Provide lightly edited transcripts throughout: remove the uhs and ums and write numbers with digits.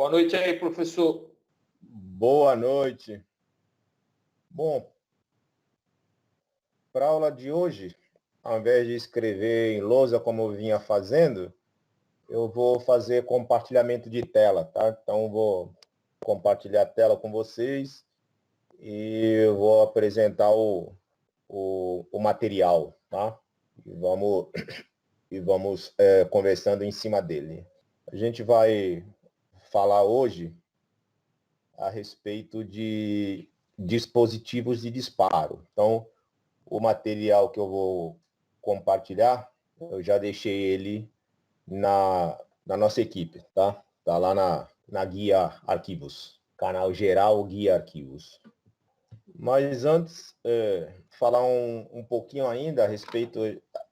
Boa noite aí, professor. Boa noite. Bom, para a aula de hoje, ao invés de escrever em lousa como eu vinha fazendo, eu vou fazer compartilhamento de tela, tá? Então, vou compartilhar a tela com vocês e eu vou apresentar o material, tá? E vamos conversando em cima dele. A gente vai falar hoje a respeito de dispositivos de disparo. Então, o material que eu vou compartilhar, eu já deixei ele na nossa equipe, tá? Tá lá na guia arquivos, canal geral guia arquivos. Mas antes, falar um pouquinho ainda a respeito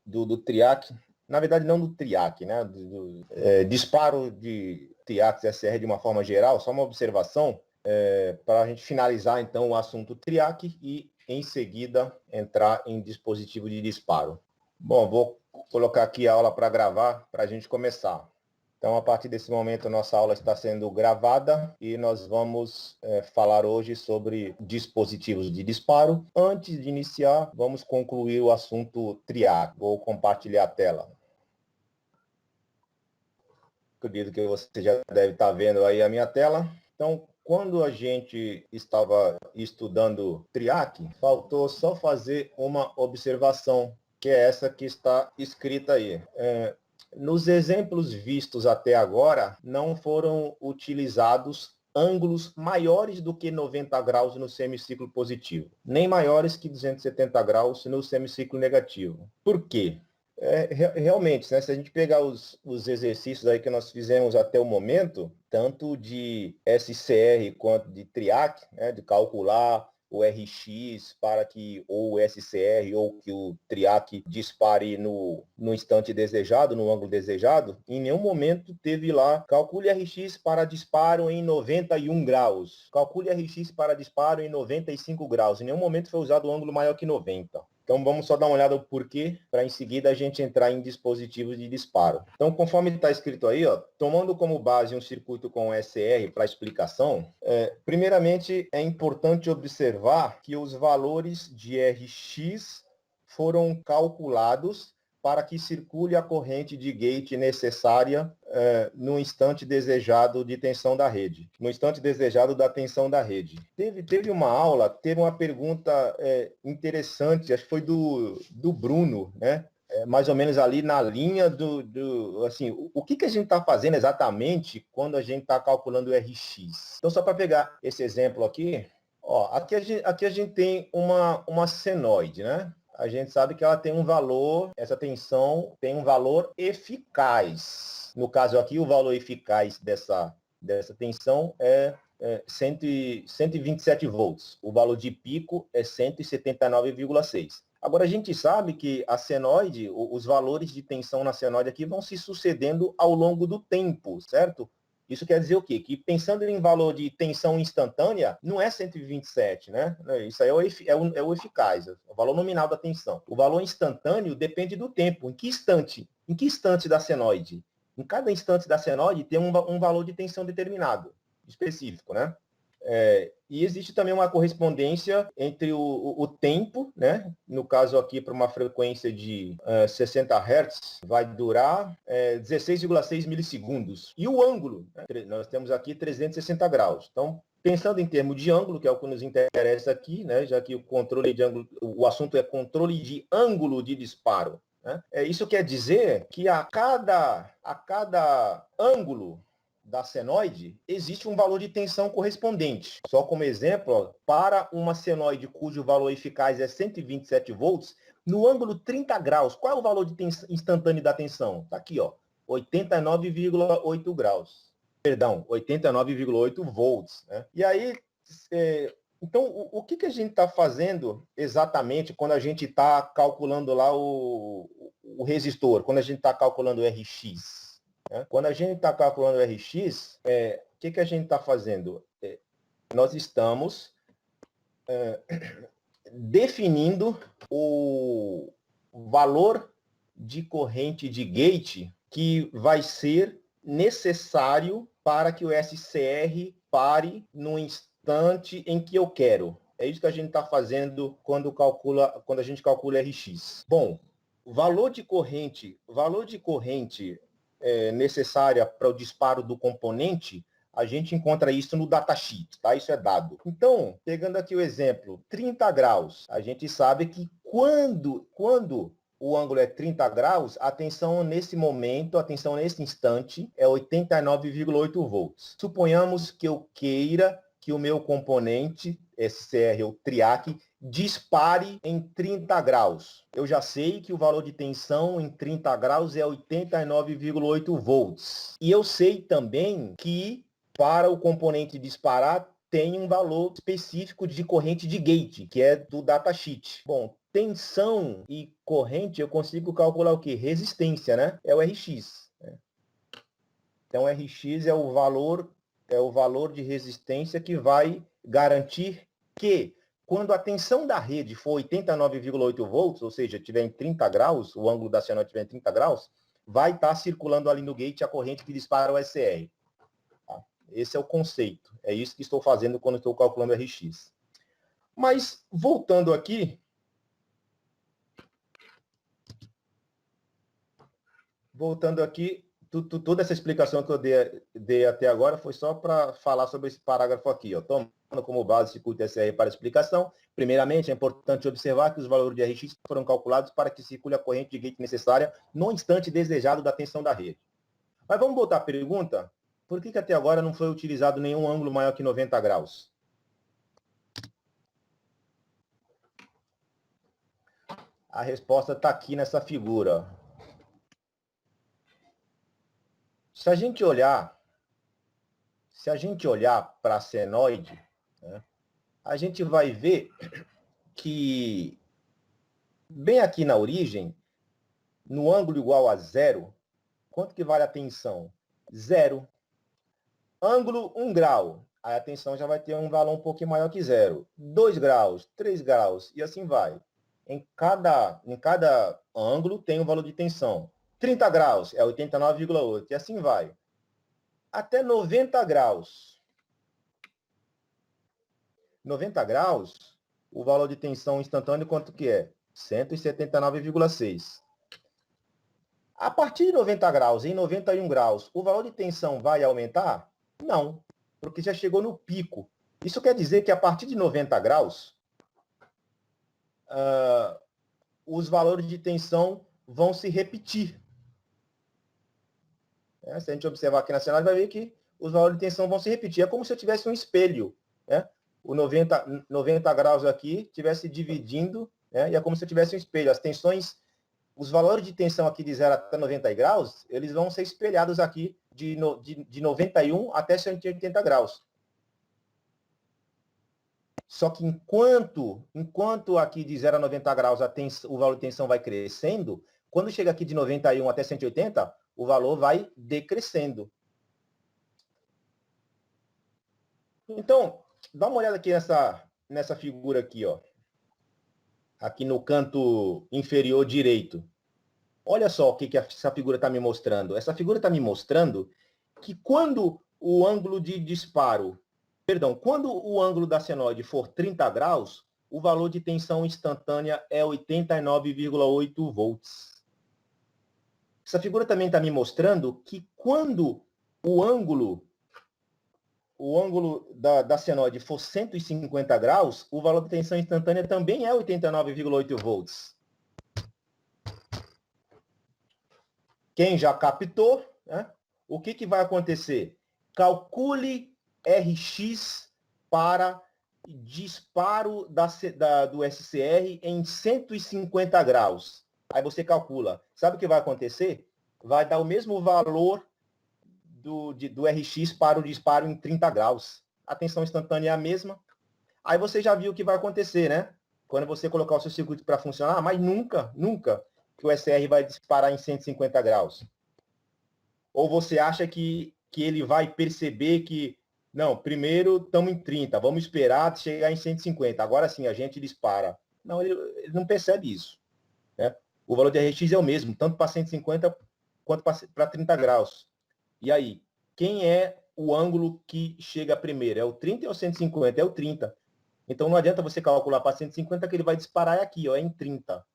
do TRIAC, na verdade não do TRIAC, né? Disparo de TRIACs SR de uma forma geral, só uma observação, para a gente finalizar então o assunto TRIAC e em seguida entrar em dispositivo de disparo. Bom, vou colocar aqui a aula para gravar para a gente começar. Então, a partir desse momento, a nossa aula está sendo gravada e nós vamos falar hoje sobre dispositivos de disparo. Antes de iniciar, vamos concluir o assunto TRIAC. Vou compartilhar a tela. Acredito que você já deve estar vendo aí a minha tela. Então, quando a gente estava estudando TRIAC, faltou só fazer uma observação, que é essa que está escrita aí. Nos exemplos vistos até agora, não foram utilizados ângulos maiores do que 90 graus no semiciclo positivo, nem maiores que 270 graus no semiciclo negativo. Por quê? Realmente, né, se a gente pegar os exercícios aí que nós fizemos até o momento, tanto de SCR quanto de TRIAC, né, de calcular o RX para que ou o SCR ou que o TRIAC dispare no instante desejado, no ângulo desejado, em nenhum momento teve lá, calcule RX para disparo em 91 graus, calcule RX para disparo em 95 graus, em nenhum momento foi usado o ângulo maior que 90. Então, vamos só dar uma olhada no porquê, para em seguida a gente entrar em dispositivos de disparo. Então, conforme está escrito aí, ó, tomando como base um circuito com SR para explicação, primeiramente é importante observar que os valores de RX foram calculados para que circule a corrente de gate necessária no instante desejado de tensão da rede, no instante desejado da tensão da rede. Teve uma aula, teve uma pergunta interessante, acho que foi do Bruno, né? Mais ou menos ali na linha assim, o que a gente está fazendo exatamente quando a gente está calculando o RX? Então, só para pegar esse exemplo aqui, ó, aqui a gente tem uma senoide, né? A gente sabe que ela tem um valor, essa tensão tem um valor eficaz. No caso aqui, o valor eficaz dessa tensão é 127 volts. O valor de pico é 179,6. Agora, a gente sabe que a senoide, os valores de tensão na senoide aqui vão se sucedendo ao longo do tempo, certo? Isso quer dizer o quê? Que pensando em valor de tensão instantânea, não é 127, né? Isso aí é o eficaz, o valor nominal da tensão. O valor instantâneo depende do tempo. Em que instante? Em que instante da senoide? Em cada instante da senoide tem um valor de tensão determinado, específico, né? E existe também uma correspondência entre o tempo, né? No caso aqui, para uma frequência de 60 Hz, vai durar 16,6 milissegundos. E o ângulo, né? Nós temos aqui 360 graus. Então, pensando em termos de ângulo, que é o que nos interessa aqui, né? Já que o controle de ângulo, o assunto é controle de ângulo de disparo. Né? Isso quer dizer que a cada ângulo da senoide, existe um valor de tensão correspondente. Só como exemplo, ó, para uma senoide cujo valor eficaz é 127 volts, no ângulo 30 graus, qual é o valor de instantâneo da tensão? Está aqui, ó, 89,8 graus. Perdão, 89,8 volts. Né? E aí, então, o que a gente está fazendo exatamente quando a gente está calculando lá o resistor, quando a gente está calculando o RX? Quando a gente está calculando o RX, o que a gente está fazendo? Nós estamos definindo o valor de corrente de gate que vai ser necessário para que o SCR pare no instante em que eu quero. É isso que a gente está fazendo quando a gente calcula RX. Bom, valor de corrente necessária para o disparo do componente, a gente encontra isso no datasheet, tá? Isso é dado. Então, pegando aqui o exemplo, 30 graus, a gente sabe que quando o ângulo é 30 graus, a tensão nesse momento, a tensão nesse instante é 89,8 volts. Suponhamos que eu queira que o meu componente, SCR ou TRIAC, dispare em 30 graus. Eu já sei que o valor de tensão em 30 graus é 89,8 volts. E eu sei também que para o componente disparar tem um valor específico de corrente de gate, que é do datasheet. Bom, tensão e corrente eu consigo calcular o quê? Resistência, né? É o RX. Né? Então, RX é o valor de resistência que vai garantir que quando a tensão da rede for 89,8 volts, ou seja, estiver em 30 graus, o ângulo da senoide estiver em 30 graus, vai estar circulando ali no gate a corrente que dispara o SCR. Tá? Esse é o conceito. É isso que estou fazendo quando estou calculando RX. Mas, voltando aqui, toda essa explicação que eu dei até agora foi só para falar sobre esse parágrafo aqui, ó. Tomando como base o circuito SR para explicação, primeiramente, é importante observar que os valores de RX foram calculados para que circule a corrente de gate necessária no instante desejado da tensão da rede. Mas vamos voltar à pergunta, por que até agora não foi utilizado nenhum ângulo maior que 90 graus? A resposta está aqui nessa figura. Se a gente olhar para a senoide, né, a gente vai ver que bem aqui na origem, no ângulo igual a 0, quanto que vale a tensão? 0. Ângulo 1 grau, aí a tensão já vai ter um valor um pouquinho maior que 0. 2 graus, 3 graus, e assim vai. Em cada ângulo tem um valor de tensão. 30 graus é 89,8, e assim vai. Até 90 graus. 90 graus, o valor de tensão instantâneo quanto que é? 179,6. A partir de 90 graus, em 91 graus, o valor de tensão vai aumentar? Não, porque já chegou no pico. Isso quer dizer que a partir de 90 graus, os valores de tensão vão se repetir. Se a gente observar aqui na cenário, vai ver que os valores de tensão vão se repetir. É como se eu tivesse um espelho. Né? O 90 graus aqui estivesse dividindo, né? E é como se eu tivesse um espelho. As tensões, os valores de tensão aqui de 0 até 90 graus, eles vão ser espelhados aqui de 91 até 180 graus. Só que enquanto aqui de 0 a 90 graus o valor de tensão vai crescendo, quando chega aqui de 91 até 180, o valor vai decrescendo. Então, dá uma olhada aqui nessa figura aqui, ó. Aqui no canto inferior direito. Olha só o que essa figura está me mostrando. Essa figura está me mostrando que quando o ângulo de disparo, quando o ângulo da senoide for 30 graus, o valor de tensão instantânea é 89,8 volts. Essa figura também está me mostrando que quando o ângulo da senoide for 150 graus, o valor de tensão instantânea também é 89,8 volts. Quem já captou, né? O que vai acontecer? Calcule RX para disparo do SCR em 150 graus. Aí você calcula. Sabe o que vai acontecer? Vai dar o mesmo valor do RX para o disparo em 30 graus. A tensão instantânea é a mesma. Aí você já viu o que vai acontecer, né? Quando você colocar o seu circuito para funcionar, mas nunca que o SCR vai disparar em 150 graus. Ou você acha que ele vai perceber que, não, primeiro estamos em 30, vamos esperar chegar em 150, agora sim a gente dispara. Não, ele não percebe isso. Né? O valor de RX é o mesmo, tanto para 150 quanto para 30 graus. E aí, quem é o ângulo que chega primeiro? É o 30 ou 150? É o 30. Então não adianta você calcular para 150 que ele vai disparar aqui, ó, em 30.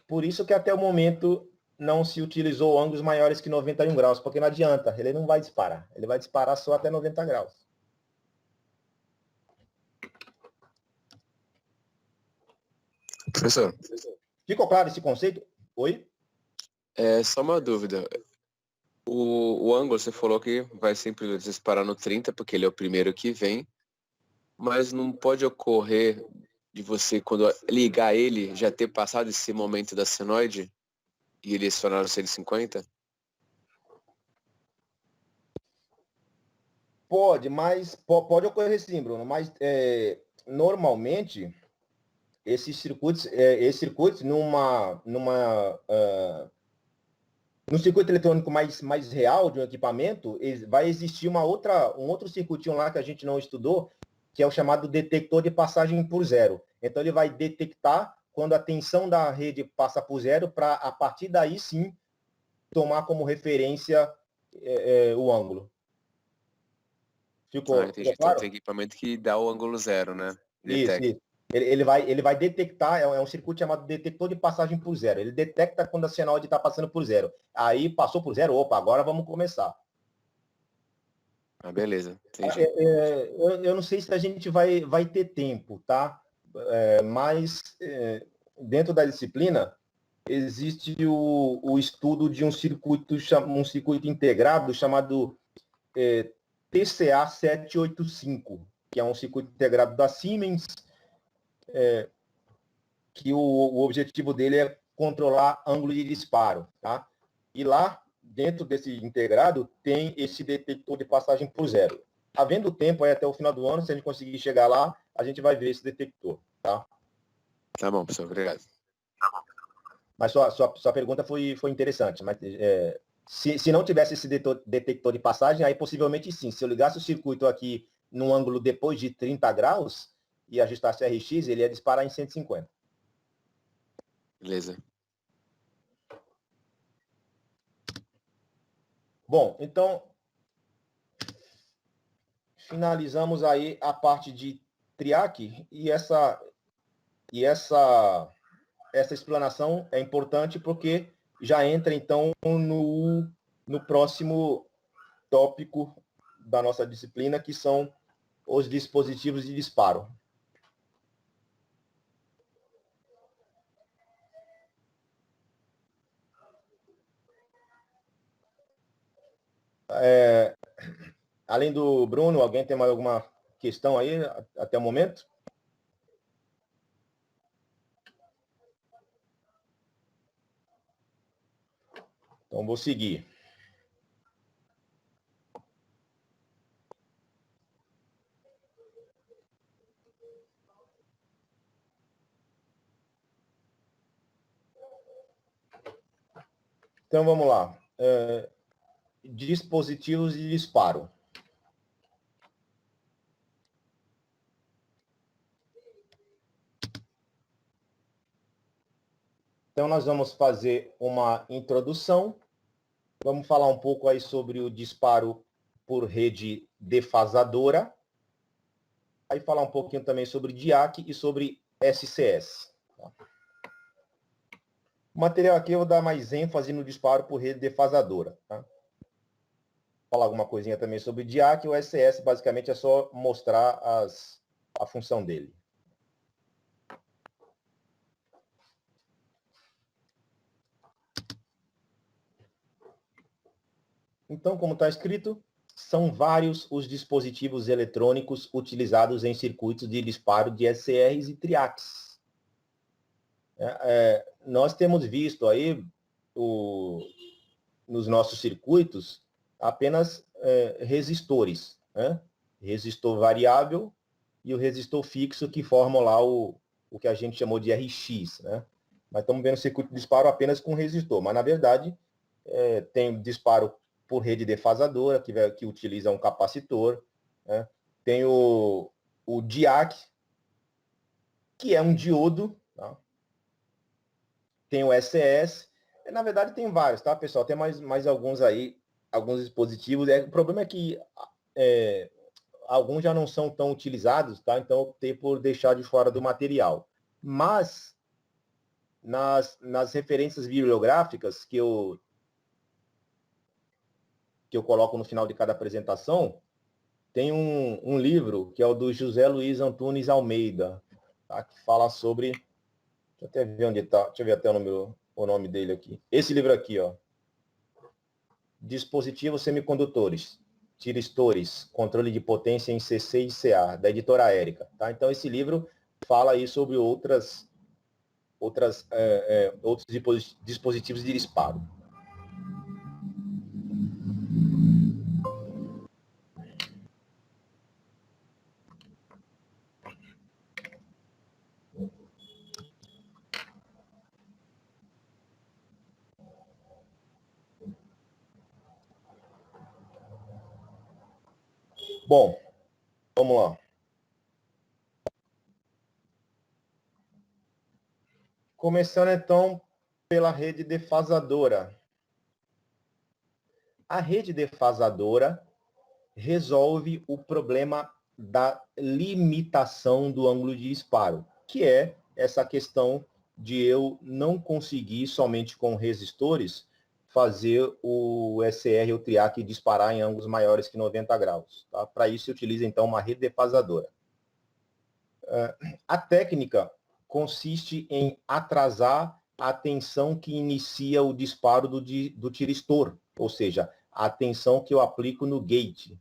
Por isso que até o momento não se utilizou ângulos maiores que 91 graus, porque não adianta, ele não vai disparar. Ele vai disparar só até 90 graus. Professor, Ficou claro esse conceito? Oi? só uma dúvida. O ângulo, você falou que vai sempre disparar no 30, porque ele é o primeiro que vem, mas não pode ocorrer de você, quando ligar ele, já ter passado esse momento da senoide e ele acionar o 150? Pode, mas pode ocorrer sim, Bruno, mas normalmente esses circuitos no circuito eletrônico mais real de um equipamento, vai existir um outro circuitinho lá que a gente não estudou, que é o chamado detector de passagem por zero. Então, ele vai detectar quando a tensão da rede passa por zero, para, a partir daí, sim, tomar como referência o ângulo. Ah, Ficou entendi. Então claro? tem equipamento que dá o ângulo zero, né? Isso, Detecta. isso. Ele vai detectar, é um circuito chamado detector de passagem por zero. Ele detecta quando a senoide está passando por zero. Aí passou por zero, opa, agora vamos começar. Ah, beleza, entendi. Eu não sei se a gente vai ter tempo, tá? Mas dentro da disciplina existe o estudo de um circuito integrado chamado TCA 785, que é um circuito integrado da Siemens, que o objetivo dele é controlar ângulo de disparo, tá? E lá, dentro desse integrado, tem esse detector de passagem por zero. Havendo tempo aí até o final do ano, se a gente conseguir chegar lá, a gente vai ver esse detector, tá? Tá bom, professor, obrigado. Mas sua pergunta foi interessante, mas se não tivesse esse detector de passagem, aí possivelmente sim. Se eu ligasse o circuito aqui num ângulo depois de 30 graus e ajustasse o RX, ele ia disparar em 150. Beleza. Bom, então finalizamos aí a parte de TRIAC essa explanação é importante porque já entra então no próximo tópico da nossa disciplina, que são os dispositivos de disparo. Além do Bruno, alguém tem mais alguma questão aí até o momento? Então, vou seguir. Então, vamos lá. Dispositivos de disparo. Então, nós vamos fazer uma introdução. Vamos falar um pouco aí sobre o disparo por rede defasadora. Aí falar um pouquinho também sobre DIAC e sobre SCS. O material aqui eu vou dar mais ênfase no disparo por rede defasadora. Tá? Falar alguma coisinha também sobre DIAC. O SCS basicamente é só mostrar a função dele. Então, como está escrito, são vários os dispositivos eletrônicos utilizados em circuitos de disparo de SCRs e TRIACs. Nós temos visto aí nos nossos circuitos apenas resistores, né? Resistor variável e o resistor fixo, que formam lá o que a gente chamou de RX, né? Nós estamos vendo circuito de disparo apenas com resistor, mas na verdade tem disparo por rede defasadora, que utiliza um capacitor, né? Tem o DIAC, que é um diodo, tá? Tem o SCS, Na verdade, tem vários, tá, pessoal? Tem mais alguns aí, alguns dispositivos. O problema é que alguns já não são tão utilizados, tá? Então, optei por deixar de fora do material. Mas, nas referências bibliográficas que eu coloco no final de cada apresentação, tem um livro que é o do José Luiz Antunes Almeida, tá? Que fala sobre... Deixa eu até ver onde está. Deixa eu ver até o nome dele aqui. Esse livro aqui, ó. Dispositivos semicondutores, tiristores, controle de potência em CC e CA, da editora Érica. Tá? Então, esse livro fala aí sobre outros dispositivos de disparo. Bom, vamos lá. Começando, então, pela rede defasadora. A rede defasadora resolve o problema da limitação do ângulo de disparo, que é essa questão de eu não conseguir, somente com resistores, fazer o SR ou TRIAC disparar em ângulos maiores que 90 graus. Tá? Para isso, se utiliza, então, uma rede defasadora. A técnica consiste em atrasar a tensão que inicia o disparo do tiristor, ou seja, a tensão que eu aplico no gate,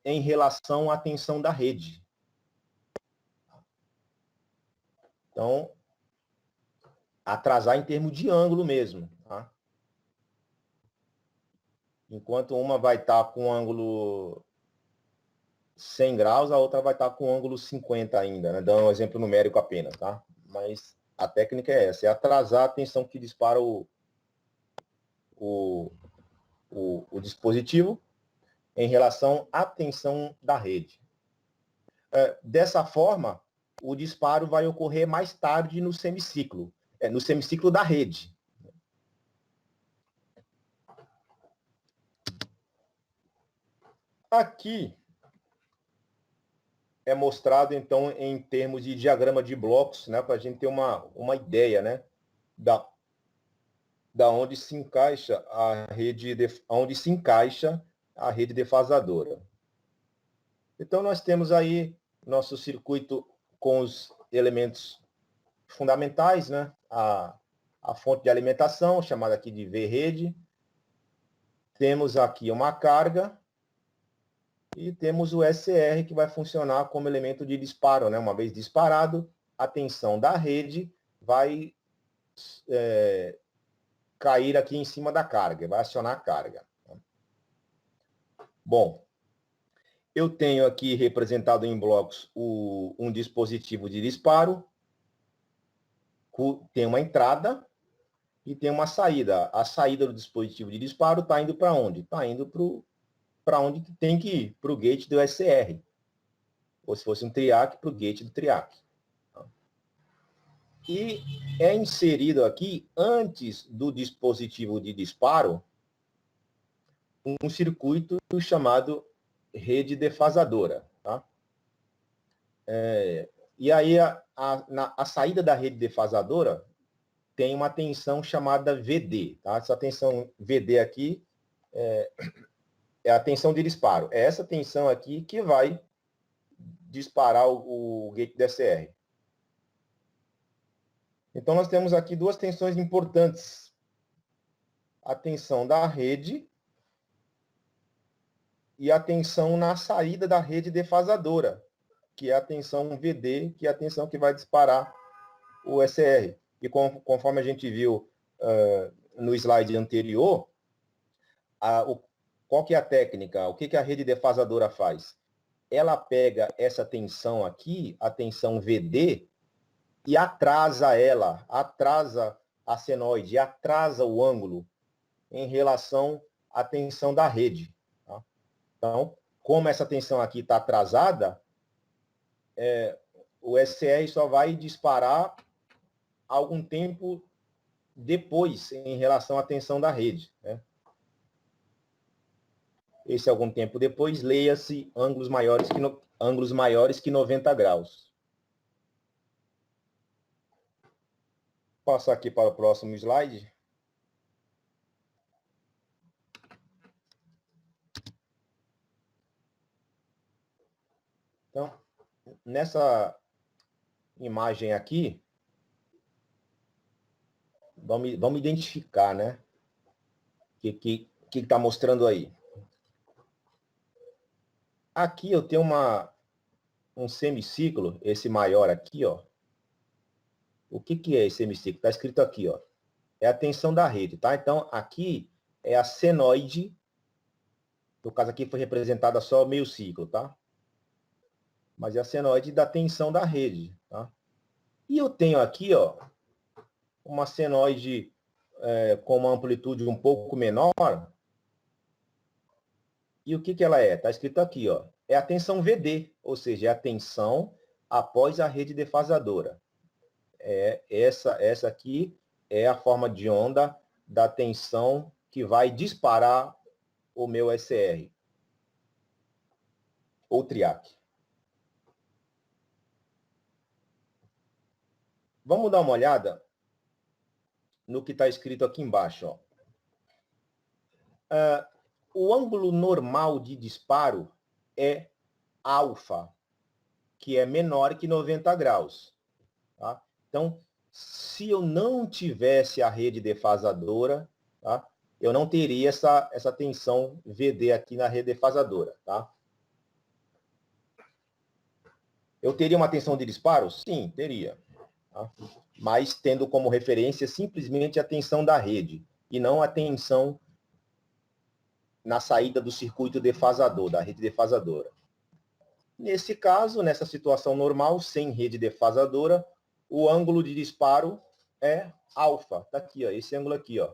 em relação à tensão da rede. Então, atrasar em termos de ângulo mesmo. Tá? Enquanto uma vai estar com ângulo 100 graus, a outra vai estar com ângulo 50 ainda, né? Dando um exemplo numérico apenas, tá? Mas a técnica é essa, é atrasar a tensão que dispara o dispositivo em relação à tensão da rede. Dessa forma, o disparo vai ocorrer mais tarde no semiciclo da rede. Aqui é mostrado, então, em termos de diagrama de blocos, né, para a gente ter uma ideia, né, da onde se encaixa a rede defasadora. Então, nós temos aí nosso circuito com os elementos fundamentais, né, a fonte de alimentação, chamada aqui de V-rede. Temos aqui uma carga e temos o SR, que vai funcionar como elemento de disparo, né? Uma vez disparado, a tensão da rede vai cair aqui em cima da carga, vai acionar a carga. Bom, eu tenho aqui representado em blocos um dispositivo de disparo, tem uma entrada e tem uma saída. A saída do dispositivo de disparo está indo para onde? Está indo para onde tem que ir, para o gate do SR. Ou se fosse um TRIAC, para o gate do TRIAC. E é inserido aqui, antes do dispositivo de disparo, um circuito chamado rede defasadora. Tá? E aí, a saída da rede defasadora tem uma tensão chamada VD. Tá? Essa tensão VD aqui é a tensão de disparo. É essa tensão aqui que vai disparar o gate DSR. Então, nós temos aqui duas tensões importantes. A tensão da rede e a tensão na saída da rede defasadora, que é a tensão VD, que é a tensão que vai disparar o SR. E conforme a gente viu no slide anterior, qual que é a técnica? O que a rede defasadora faz? Ela pega essa tensão aqui, a tensão VD, e atrasa a senoide, atrasa o ângulo em relação à tensão da rede. Tá? Então, como essa tensão aqui está atrasada, o SR só vai disparar algum tempo depois em relação à tensão da rede, né? Esse algum tempo depois, leia-se ângulos maiores que 90 graus. Vou passar aqui para o próximo slide. Então, nessa imagem aqui, vamos identificar, né? O que está mostrando aí? Aqui eu tenho um semiciclo, esse maior aqui, ó. O que é esse semiciclo? Está escrito aqui, ó. É a tensão da rede, tá? Então, aqui é a senoide. No caso aqui foi representada só meio ciclo, tá? Mas é a senoide da tensão da rede, tá? E eu tenho aqui, ó, uma senoide com uma amplitude um pouco menor. E o que ela é? Está escrito aqui, ó. É a tensão VD, ou seja, é a tensão após a rede defasadora. Essa aqui é a forma de onda da tensão que vai disparar o meu SR, ou TRIAC. Vamos dar uma olhada no que está escrito aqui embaixo, ó. O ângulo normal de disparo é alfa, que é menor que 90 graus. Tá? Então, se eu não tivesse a rede defasadora, tá? Eu não teria essa tensão VD aqui na rede defasadora. Tá? Eu teria uma tensão de disparo? Sim, teria. Tá? Mas tendo como referência simplesmente a tensão da rede, e não a tensão na saída do circuito defasador, da rede defasadora. Nesse caso, nessa situação normal, sem rede defasadora, o ângulo de disparo é alfa. Está aqui, ó, esse ângulo aqui. Ó.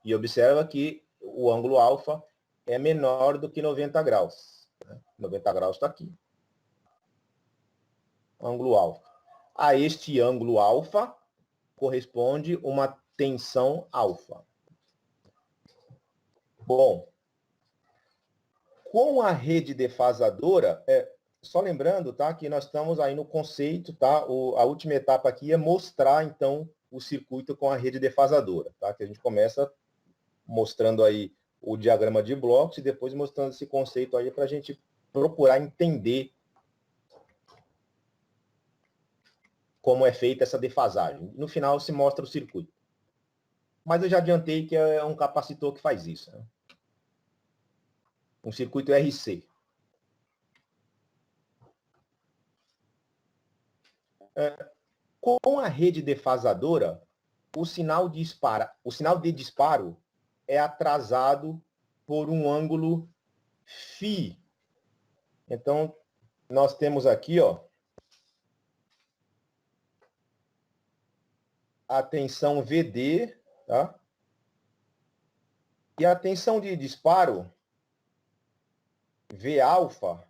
E observa que o ângulo alfa é menor do que 90 graus. 90 graus está aqui. Ângulo alfa. A este ângulo alfa corresponde uma tensão alfa. Bom, com a rede defasadora, só lembrando, tá, que nós estamos aí no conceito, tá? A última etapa aqui é mostrar, então, o circuito com a rede defasadora, tá? Que a gente começa mostrando aí o diagrama de blocos e depois mostrando esse conceito aí para a gente procurar entender como é feita essa defasagem. No final se mostra o circuito. Mas eu já adiantei que é um capacitor que faz isso, né? Um circuito RC. Com a rede defasadora, o sinal de disparo é atrasado por um ângulo φ. Então, nós temos aqui, ó, a tensão VD, tá? E a tensão de disparo, V alfa,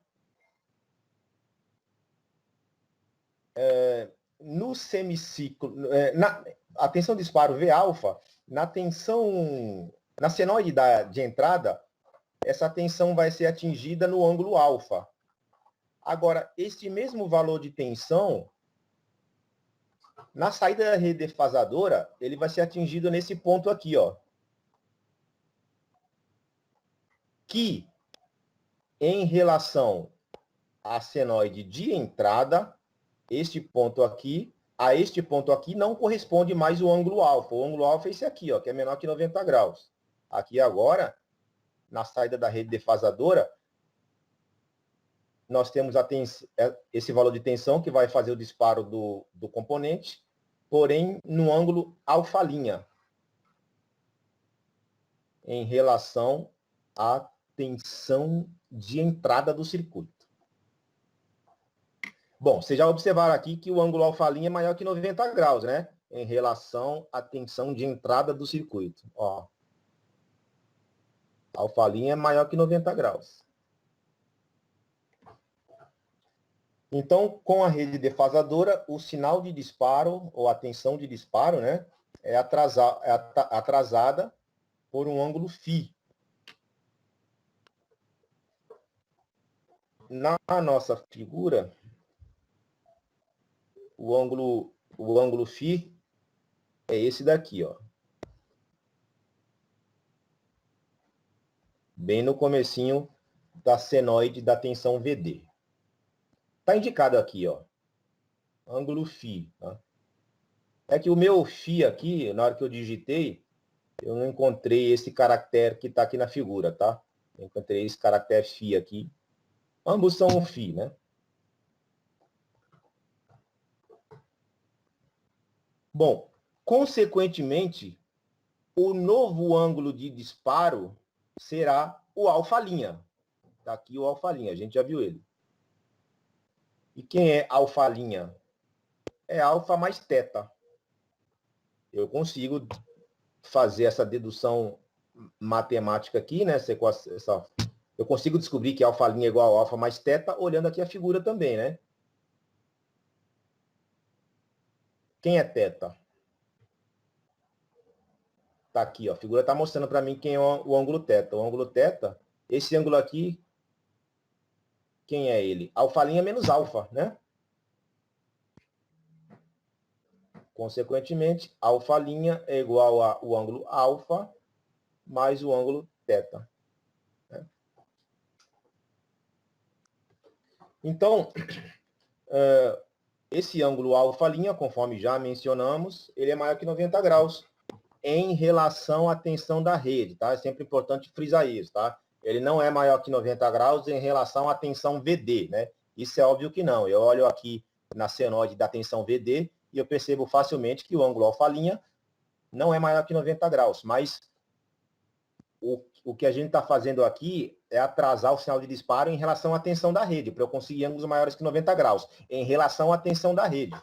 no semiciclo, a tensão de disparo V alfa, na senoide de entrada, essa tensão vai ser atingida no ângulo alfa. Agora, este mesmo valor de tensão, na saída da rede defasadora, ele vai ser atingido nesse ponto aqui, ó. Que, em relação à senoide de entrada, este ponto aqui, a este ponto aqui não corresponde mais o ângulo alfa. O ângulo alfa é esse aqui, ó, que é menor que 90 graus. Aqui agora, na saída da rede defasadora, nós temos esse valor de tensão que vai fazer o disparo do componente, porém no ângulo alfa', em relação à tensão de entrada do circuito. Bom, vocês já observaram aqui que o ângulo alfa' é maior que 90 graus, né? Em relação à tensão de entrada do circuito. Ó, alfa' é maior que 90 graus. Então, com a rede defasadora, o sinal de disparo, ou a tensão de disparo, né, é atrasada por um ângulo φ. Na nossa figura, o ângulo φ é esse daqui, ó. Bem no comecinho da senoide da tensão VD. Está indicado aqui, ó. Ângulo φ. Tá? É que o meu φ aqui, na hora que eu digitei, eu não encontrei esse caractere que está aqui na figura, tá? Eu encontrei esse caractere φ aqui. Ambos são um φ, né? Bom, consequentemente, o novo ângulo de disparo será o alfa'. Está aqui o alfa', a gente já viu ele. E quem é alfa'? É alfa mais teta. Eu consigo fazer essa dedução matemática aqui, né? Eu consigo descobrir que alfa' é igual a alfa mais teta olhando aqui a figura também, né? Quem é teta? Tá aqui, ó. A figura está mostrando para mim quem é o ângulo teta. O ângulo teta, esse ângulo aqui, quem é ele? Alfa' menos alfa, né? Consequentemente, alfa' é igual ao ângulo alfa mais o ângulo teta. Né? Então, esse ângulo alfa', conforme já mencionamos, ele é maior que 90 graus em relação à tensão da rede, tá? É sempre importante frisar isso, tá? Ele não é maior que 90 graus em relação à tensão VD, né? Isso é óbvio que não. Eu olho aqui na senoide da tensão VD e eu percebo facilmente que o ângulo alfa' não é maior que 90 graus, mas o que a gente está fazendo aqui é atrasar o sinal de disparo em relação à tensão da rede, para eu conseguir ângulos maiores que 90 graus, em relação à tensão da rede,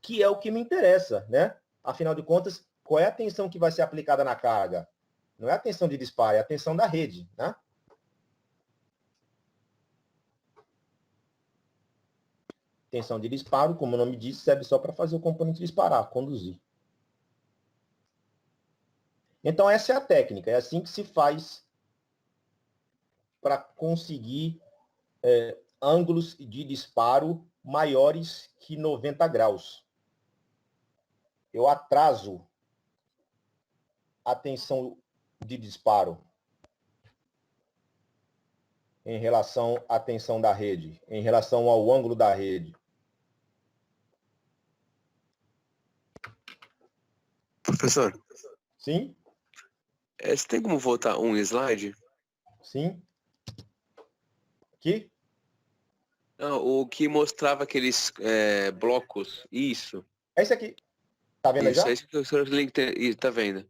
que é o que me interessa, né? Afinal de contas, qual é a tensão que vai ser aplicada na carga? Não é a tensão de disparo, é a tensão da rede, né? Tensão de disparo, como o nome diz, serve só para fazer o componente disparar, conduzir. Então, essa é a técnica, é assim que se faz para conseguir ângulos de disparo maiores que 90 graus. Eu atraso a tensão de disparo em relação à tensão da rede, em relação ao ângulo da rede. Professor? Sim? Você tem como voltar um slide? Sim? Aqui? Não, o que mostrava aqueles blocos. Isso. É esse aqui. Tá vendo aí Isso, já? é isso que o senhor tá vendo.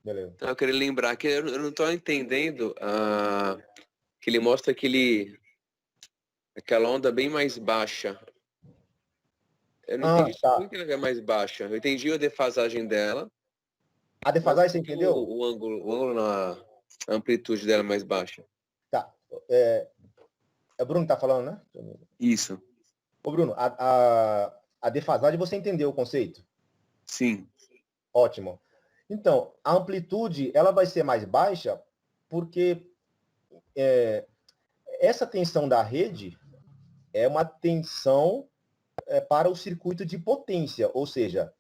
Beleza. Então, eu queria lembrar que eu não estou entendendo que ele mostra aquela onda bem mais baixa. Eu não entendi por que ela é mais baixa. Eu entendi a defasagem dela. A defasagem, você entendeu? O ângulo na amplitude dela é mais baixa. Tá. É o Bruno que tá falando, né? Isso. Ô, Bruno, a defasagem, você entendeu o conceito? Sim. Ótimo. Então, a amplitude, ela vai ser mais baixa porque essa tensão da rede é uma tensão para o circuito de potência, ou seja,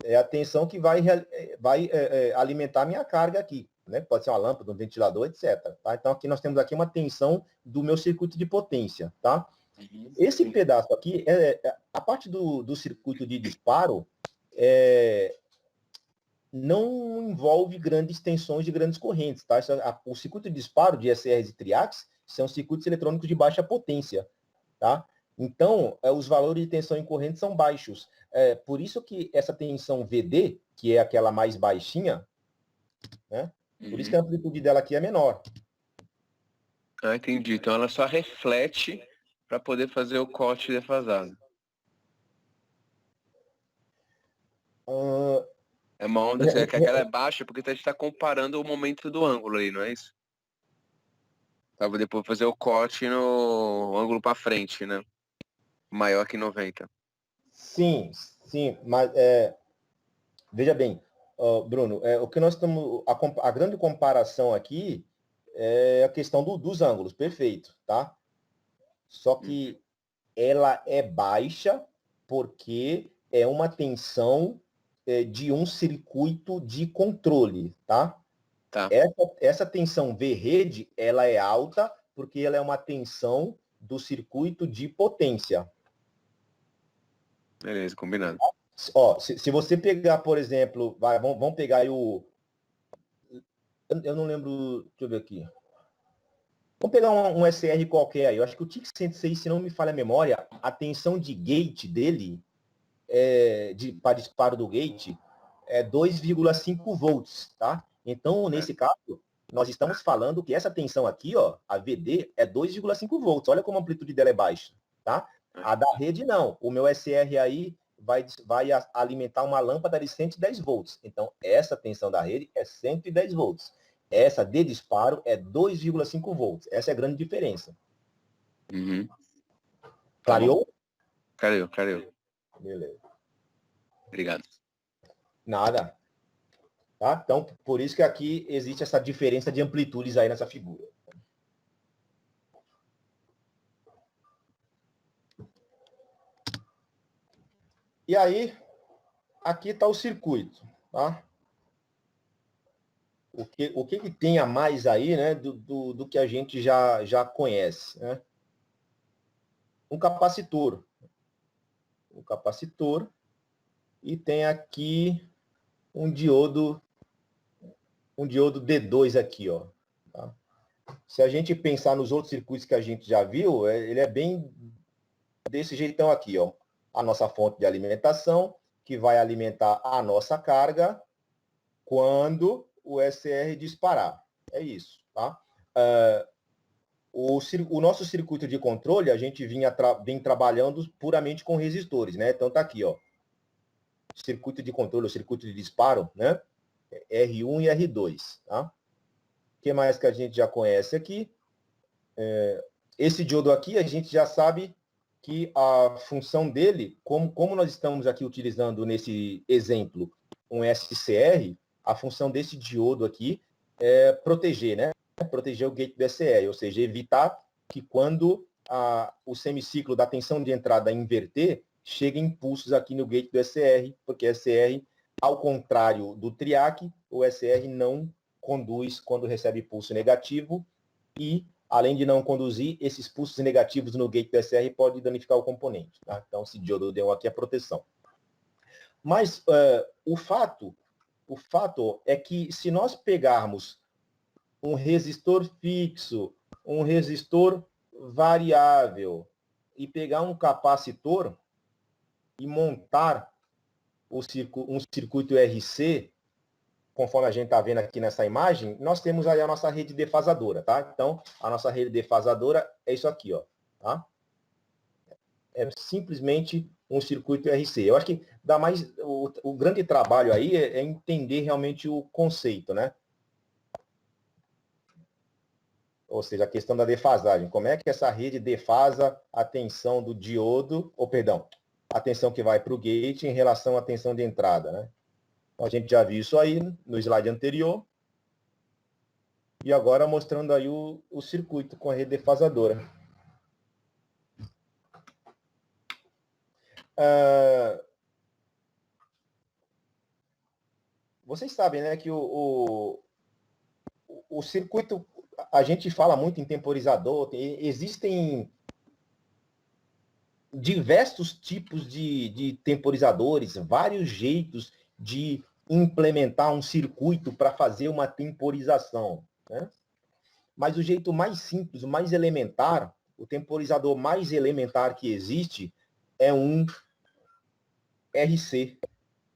é a tensão que vai alimentar a minha carga aqui, né? Pode ser uma lâmpada, um ventilador, etc. Tá? Então, aqui nós temos aqui uma tensão do meu circuito de potência, tá? Esse pedaço aqui, a parte do circuito de disparo, não envolve grandes tensões de grandes correntes, tá? O circuito de disparo de SRs e triacs são circuitos eletrônicos de baixa potência, tá? Então, os valores de tensão em corrente são baixos. Por isso que essa tensão VD, que é aquela mais baixinha, né? Por isso que a amplitude dela aqui é menor. Ah, entendi. Então ela só reflete para poder fazer o corte defasado. É uma onda que aquela é baixa porque a gente está comparando o momento do ângulo aí, não é isso? Para depois fazer o corte no ângulo para frente, né? maior que 90. Sim, sim, mas veja bem, Bruno, o que nós estamos. A grande comparação aqui é a questão dos ângulos, perfeito, tá? Só que ela é baixa porque é uma tensão de um circuito de controle, tá? Tá, Essa tensão V-rede, ela é alta porque ela é uma tensão do circuito de potência. beleza, combinado. Ó, se você pegar, por exemplo, vamos pegar aí eu não lembro, deixa eu ver aqui. Vamos pegar um SR qualquer aí. Eu acho que o TIC 106, se não me falha a memória, a tensão de gate dele, para disparo do gate, é 2,5 volts, tá? Então, nesse caso, nós estamos falando que essa tensão aqui, ó, a VD, é 2,5 volts. Olha como a amplitude dela é baixa, tá? A da rede, não. O meu SR aí vai alimentar uma lâmpada de 110 volts. Então, essa tensão da rede é 110 volts. Essa de disparo é 2,5 volts. Essa é a grande diferença. Uhum. Clareou? Clareou. Beleza. Obrigado. Nada. Tá? Então, por isso que aqui existe essa diferença de amplitudes aí nessa figura. E aí, aqui está o circuito. Tá? O que tem a mais aí, né, do que a gente já conhece? Né? Um capacitor. Um capacitor. E tem aqui um diodo D2 aqui, ó. Tá? Se a gente pensar nos outros circuitos que a gente já viu, ele é bem desse jeitão aqui, ó. A nossa fonte de alimentação, que vai alimentar a nossa carga quando o SR disparar. É isso, tá? O nosso circuito de controle, a gente vem trabalhando puramente com resistores, né? Então tá aqui, ó. Circuito de controle, o circuito de disparo, né? R1 e R2, tá? O que mais que a gente já conhece aqui? Esse diodo aqui, a gente já sabe que a função dele, como nós estamos aqui utilizando nesse exemplo um SCR, a função desse diodo aqui é proteger, né? Proteger o gate do SR, ou seja, evitar que quando o semiciclo da tensão de entrada inverter, chegue impulsos aqui no gate do SR, porque SR, ao contrário do TRIAC, o SR não conduz quando recebe pulso negativo e além de não conduzir, esses pulsos negativos no gate do SR podem danificar o componente. Tá? Então, esse diodo deu aqui a proteção. Mas o fato é que se nós pegarmos um resistor fixo, um resistor variável e pegar um capacitor e montar um circuito RC, conforme a gente está vendo aqui nessa imagem, nós temos aí a nossa rede defasadora, tá? Então, a nossa rede defasadora é isso aqui, ó, tá? É simplesmente um circuito RC. Eu acho que dá mais... O grande trabalho aí é entender realmente o conceito, né? Ou seja, a questão da defasagem. Como é que essa rede defasa a tensão do diodo, ou perdão, a tensão que vai para o gate em relação à tensão de entrada, né? A gente já viu isso aí no slide anterior. E agora mostrando aí o circuito com a rede defasadora. Vocês sabem, né, que o circuito, a gente fala muito em temporizador, existem diversos tipos de temporizadores, vários jeitos de implementar um circuito para fazer uma temporização, né? Mas o jeito mais simples, o mais elementar, o temporizador mais elementar que existe é um RC.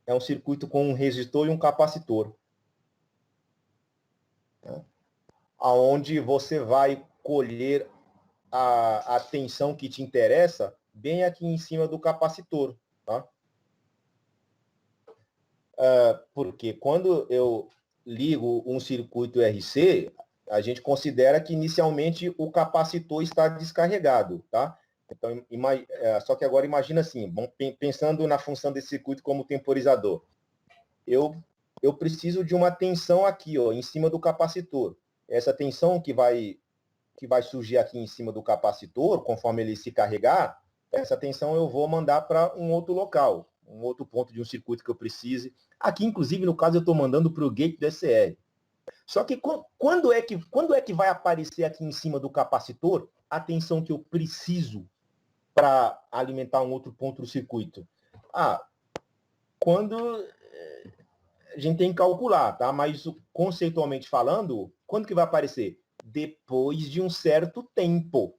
É um circuito com um resistor e um capacitor. Né? Onde você vai colher a tensão que te interessa bem aqui em cima do capacitor. Tá? Porque quando eu ligo um circuito RC, a gente considera que inicialmente o capacitor está descarregado, tá? Então, só que agora imagina assim, pensando na função desse circuito como temporizador. Eu preciso de uma tensão aqui, ó, em cima do capacitor. Essa tensão que vai surgir aqui em cima do capacitor, conforme ele se carregar, essa tensão eu vou mandar para um outro local, um outro ponto de um circuito que eu precise. Aqui, inclusive, no caso, eu estou mandando para o gate do SR. Só que quando é que vai aparecer aqui em cima do capacitor a tensão que eu preciso para alimentar um outro ponto do circuito? Quando a gente tem que calcular, tá? Mas conceitualmente falando, quando que vai aparecer? Depois de um certo tempo.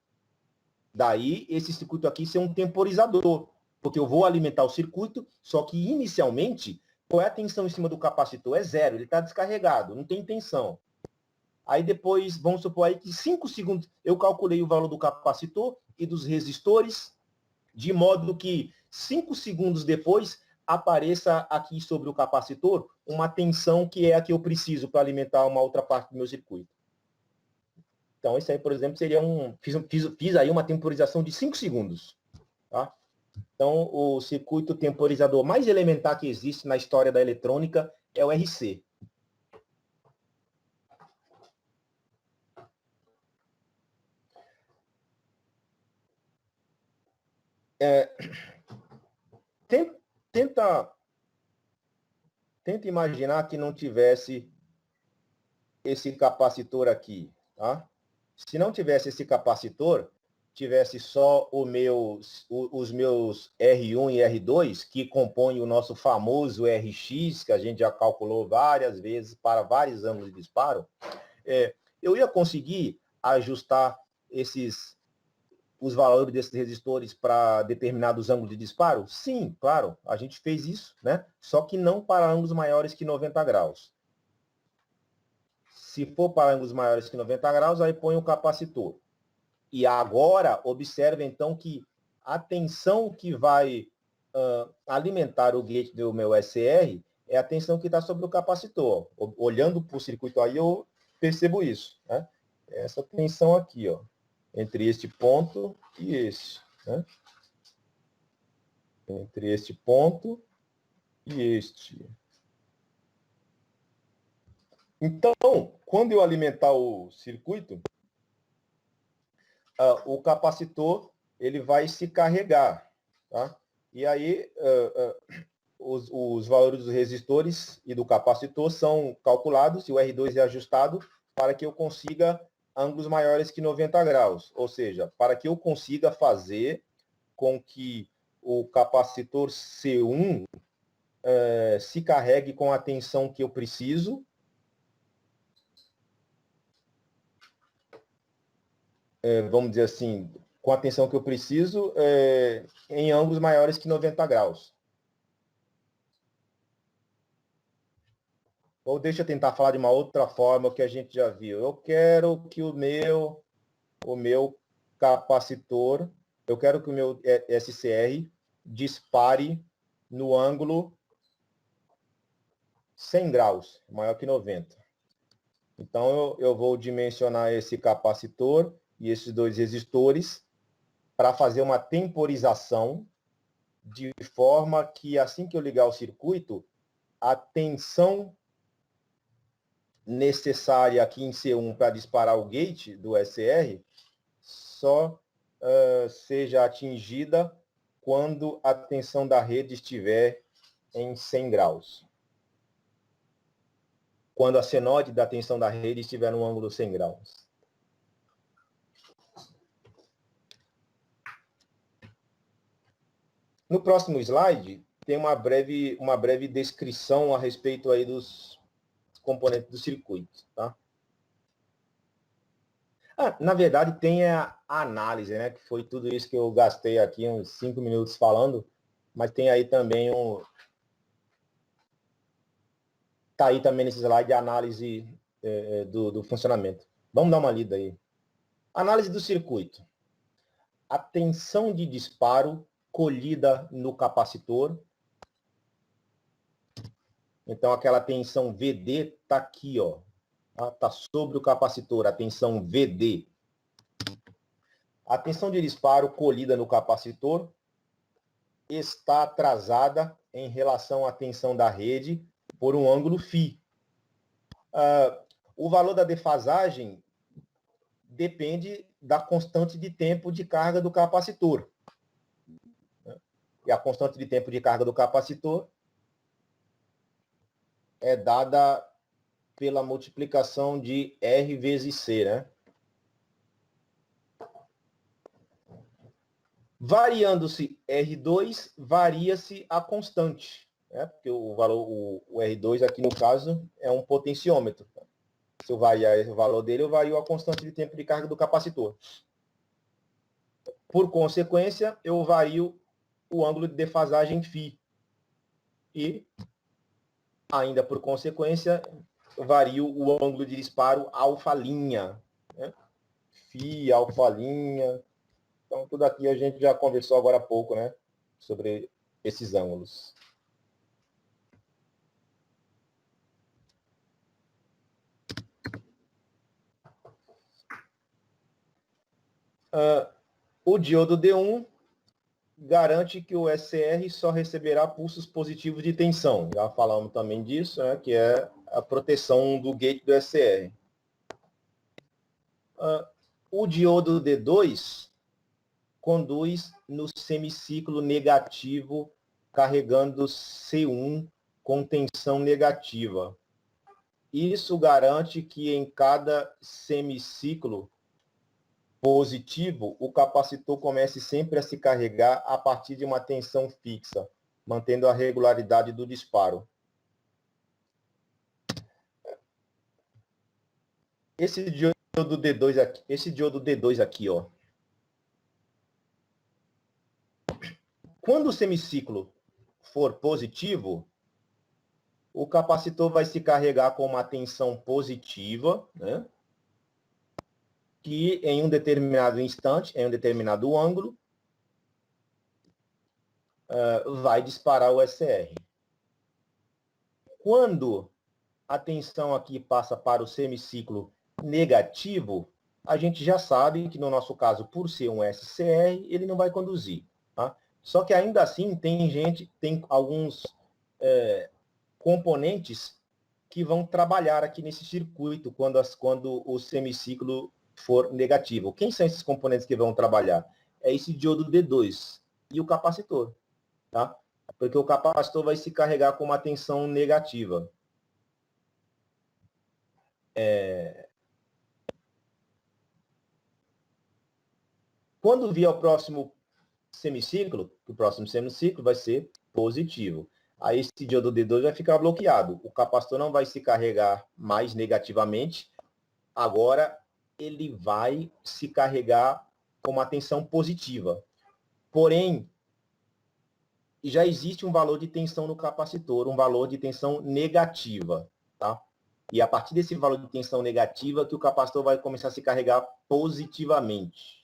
Daí, esse circuito aqui ser um temporizador, porque eu vou alimentar o circuito, só que inicialmente, qual é a tensão em cima do capacitor? É zero, ele está descarregado, não tem tensão. Aí depois, vamos supor aí que 5 segundos, eu calculei o valor do capacitor e dos resistores, de modo que 5 segundos depois apareça aqui sobre o capacitor uma tensão que é a que eu preciso para alimentar uma outra parte do meu circuito. Então, isso aí, por exemplo, seria fiz aí uma temporização de 5 segundos. Tá? Então, o circuito temporizador mais elementar que existe na história da eletrônica é o RC. Tenta imaginar que não tivesse esse capacitor aqui, tá? Se não tivesse esse capacitor, tivesse só os meus R1 e R2, que compõem o nosso famoso RX, que a gente já calculou várias vezes para vários ângulos de disparo, eu ia conseguir ajustar os valores desses resistores para determinados ângulos de disparo? Sim, claro, a gente fez isso, né? Só que não para ângulos maiores que 90 graus. Se for para ângulos maiores que 90 graus, aí põe o capacitor. E agora, observe então que a tensão que vai alimentar o gate do meu SR é a tensão que está sobre o capacitor. Olhando para o circuito aí, eu percebo isso, né? Essa tensão aqui, ó, entre este ponto e este, né? Entre este ponto e este. Então, quando eu alimentar o circuito, o capacitor ele vai se carregar, tá? E aí os valores dos resistores e do capacitor são calculados e o R2 é ajustado para que eu consiga ângulos maiores que 90 graus, ou seja, para que eu consiga fazer com que o capacitor C1 se carregue com a tensão que eu preciso, vamos dizer assim, com a tensão que eu preciso em ângulos maiores que 90 graus. Ou deixa eu tentar falar de uma outra forma que a gente já viu. Eu quero que o meu capacitor, eu quero que o meu SCR dispare no ângulo 100 graus, maior que 90. Então, eu vou dimensionar esse capacitor e esses dois resistores para fazer uma temporização de forma que, assim que eu ligar o circuito, a tensão necessária aqui em C1 para disparar o gate do SR só seja atingida quando a tensão da rede estiver em 100 graus. Quando a senoide da tensão da rede estiver no ângulo 100 graus. No próximo slide, tem uma breve descrição a respeito aí dos componentes do circuito, tá? Na verdade, tem a análise, né? Que foi tudo isso que eu gastei aqui uns 5 minutos falando, mas tem aí também tá aí também nesse slide a análise do funcionamento. Vamos dar uma lida aí. Análise do circuito. A tensão de disparo colhida no capacitor. Então, aquela tensão VD está aqui, ó. Está sobre o capacitor, a tensão VD. A tensão de disparo colhida no capacitor está atrasada em relação à tensão da rede por um ângulo φ. O valor da defasagem depende da constante de tempo de carga do capacitor. E a constante de tempo de carga do capacitor é dada pela multiplicação de R vezes C, né? Variando-se R2, varia-se a constante, né? Porque o valor, o R2 aqui no caso é um potenciômetro. Se eu variar o valor dele, eu vario a constante de tempo de carga do capacitor. Por consequência, eu vario o ângulo de defasagem φ. E, ainda por consequência, eu vario o ângulo de disparo alfa', né? Φ, alfa'. Então, tudo aqui a gente já conversou agora há pouco, né? Sobre esses ângulos. O diodo D1 garante que o SR só receberá pulsos positivos de tensão. Já falamos também disso, né? Que é a proteção do gate do SR. O diodo D2 conduz no semiciclo negativo, carregando C1 com tensão negativa. Isso garante que em cada semiciclo positivo, o capacitor comece sempre a se carregar a partir de uma tensão fixa, mantendo a regularidade do disparo. Esse diodo D2 aqui, ó. Quando o semiciclo for positivo, o capacitor vai se carregar com uma tensão positiva, né? Que em um determinado instante, em um determinado ângulo, vai disparar o SR. Quando a tensão aqui passa para o semiciclo negativo, a gente já sabe que, no nosso caso, por ser um SCR, ele não vai conduzir. Tá? Só que ainda assim tem alguns componentes que vão trabalhar aqui nesse circuito quando o semiciclo for negativo. Quem são esses componentes que vão trabalhar? É esse diodo D2 e o capacitor. Tá? Porque o capacitor vai se carregar com uma tensão negativa. Quando vier o próximo semiciclo, o próximo semiciclo vai ser positivo. Aí esse diodo D2 vai ficar bloqueado. O capacitor não vai se carregar mais negativamente. Agora ele vai se carregar com uma tensão positiva. Porém, já existe um valor de tensão no capacitor, um valor de tensão negativa, tá? E a partir desse valor de tensão negativa que o capacitor vai começar a se carregar positivamente.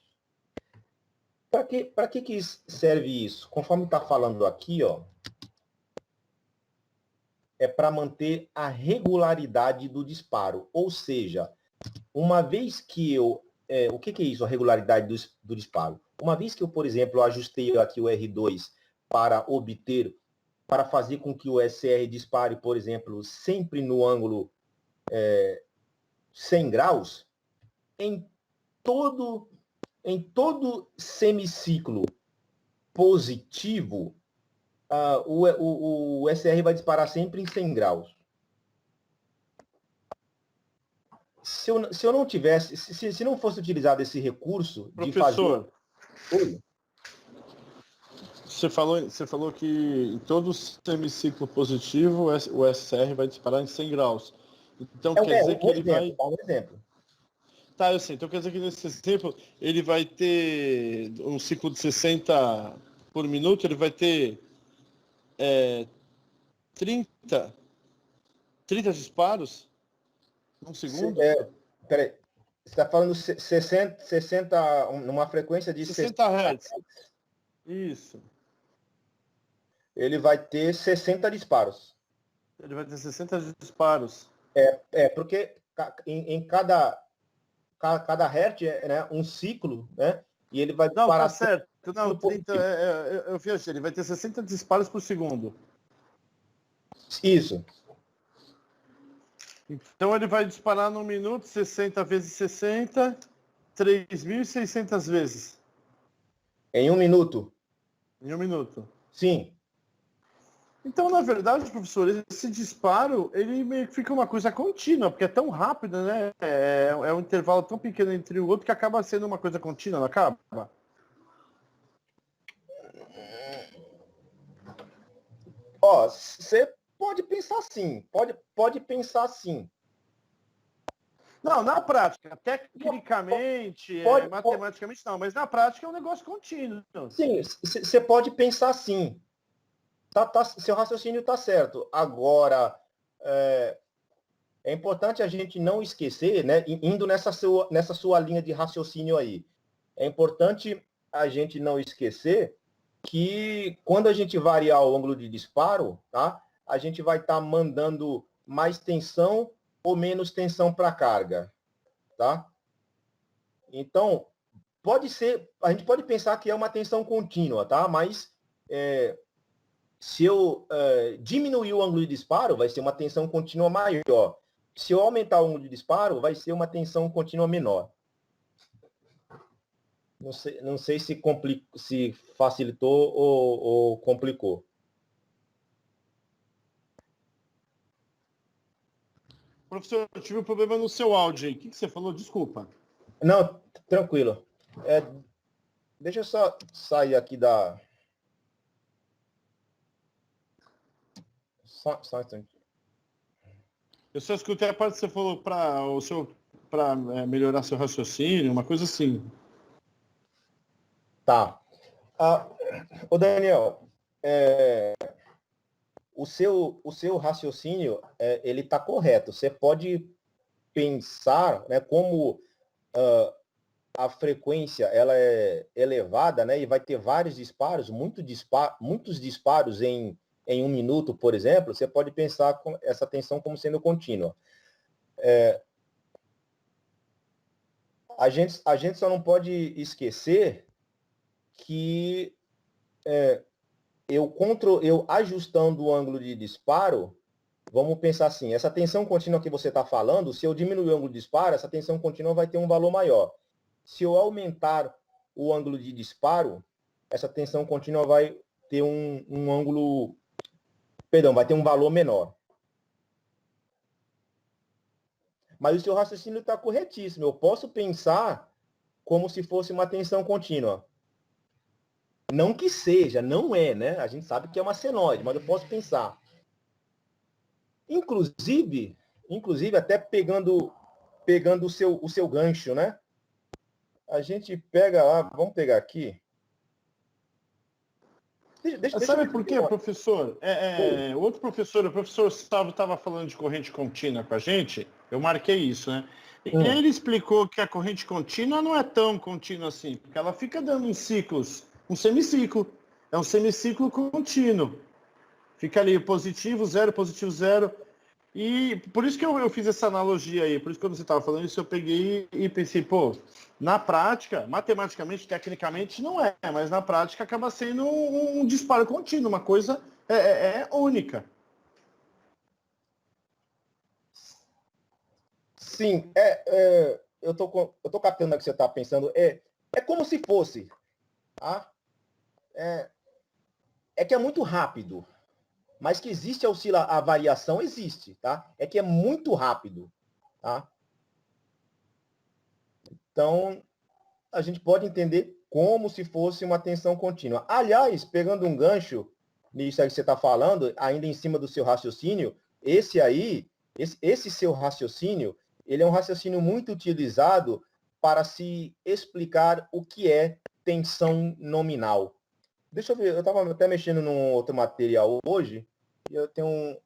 Para que serve isso? Conforme está falando aqui, ó, é para manter a regularidade do disparo. Ou seja, uma vez que eu... o que é isso, a regularidade do disparo? Uma vez que eu, por exemplo, ajustei aqui o R2 para fazer com que o SR dispare, por exemplo, sempre no ângulo 100 graus, em todo semiciclo positivo, o SR vai disparar sempre em 100 graus. Se eu não tivesse, se não fosse utilizado esse recurso de Professor, fazer... Oi? Você falou que em todo semiciclo positivo o SR vai disparar em 100 graus. Então quer dizer que ele vai... Um exemplo. Tá, eu sei. Então quer dizer que nesse exemplo ele vai ter um ciclo de 60 por minuto, ele vai ter 30 disparos num segundo? Peraí, você está falando 60 numa frequência de 60 Hz. Isso. Ele vai ter 60 disparos. Ele vai ter 60 disparos. Porque em cada hertz, né, um ciclo, né, e ele vai Não, disparar... tá certo. Não, por 30, eu viajei. Ele vai ter 60 disparos por segundo. Isso. Então ele vai disparar no minuto 60 vezes 60, 3.600 vezes. Em 1 minuto? Em 1 minuto. Sim. Então, na verdade, professor, esse disparo, ele meio que fica uma coisa contínua, porque é tão rápido, né? É um intervalo tão pequeno entre o outro que acaba sendo uma coisa contínua, não acaba? Ó, você pode pensar sim, pode pensar assim. Não, na prática, tecnicamente, matematicamente não, mas na prática é um negócio contínuo. Sim, você pode pensar sim. Seu raciocínio está certo. Agora, é importante a gente não esquecer, né, indo nessa sua linha de raciocínio aí, é importante a gente não esquecer que quando a gente variar o ângulo de disparo, tá, a gente vai estar mandando mais tensão ou menos tensão para a carga. Tá? Então, a gente pode pensar que é uma tensão contínua, tá? Mas se eu diminuir o ângulo de disparo, vai ser uma tensão contínua maior. Se eu aumentar o ângulo de disparo, vai ser uma tensão contínua menor. Não sei se facilitou ou complicou. Professor, eu tive um problema no seu áudio aí. O que você falou? Desculpa. Não, tranquilo. Deixa eu só sair aqui da... Só um instante. Eu só escutei a parte que você falou para melhorar seu raciocínio, uma coisa assim. Tá. Ô Daniel, o seu raciocínio ele está correto. Você pode pensar, né, como a frequência ela é elevada, né, e vai ter vários disparos, muitos disparos em 1 minuto, por exemplo. Você pode pensar com essa tensão como sendo contínua. A gente só não pode esquecer que eu ajustando o ângulo de disparo, vamos pensar assim, essa tensão contínua que você está falando, se eu diminuir o ângulo de disparo, essa tensão contínua vai ter um valor maior. Se eu aumentar o ângulo de disparo, essa tensão contínua vai ter um ângulo... Perdão, vai ter um valor menor. Mas o seu raciocínio está corretíssimo. Eu posso pensar como se fosse uma tensão contínua. Não que seja, não é, né? A gente sabe que é uma senoide, mas eu posso pensar. Inclusive até pegando o seu gancho, né? A gente pega lá, vamos pegar aqui. Sabe por quê, professor? O outro professor, o professor Salvo, estava falando de corrente contínua com a gente, eu marquei isso, né? E ele explicou que a corrente contínua não é tão contínua assim, porque ela fica dando em ciclos, um semiciclo. É um semiciclo contínuo. Fica ali positivo, zero. E por isso que eu fiz essa analogia aí, por isso que quando você estava falando isso, eu peguei e pensei, pô, na prática, matematicamente, tecnicamente, não é, mas na prática acaba sendo um disparo contínuo, uma coisa única. Sim, eu tô captando o que você está pensando. É como se fosse, tá? Que é muito rápido, mas que existe a variação, existe, tá? É que é muito rápido, tá? Então, a gente pode entender como se fosse uma tensão contínua. Aliás, pegando um gancho nisso aí que você está falando, ainda em cima do seu raciocínio, esse seu raciocínio, ele é um raciocínio muito utilizado para se explicar o que é tensão nominal. Deixa eu ver, eu estava até mexendo num outro material hoje, e eu tenho um...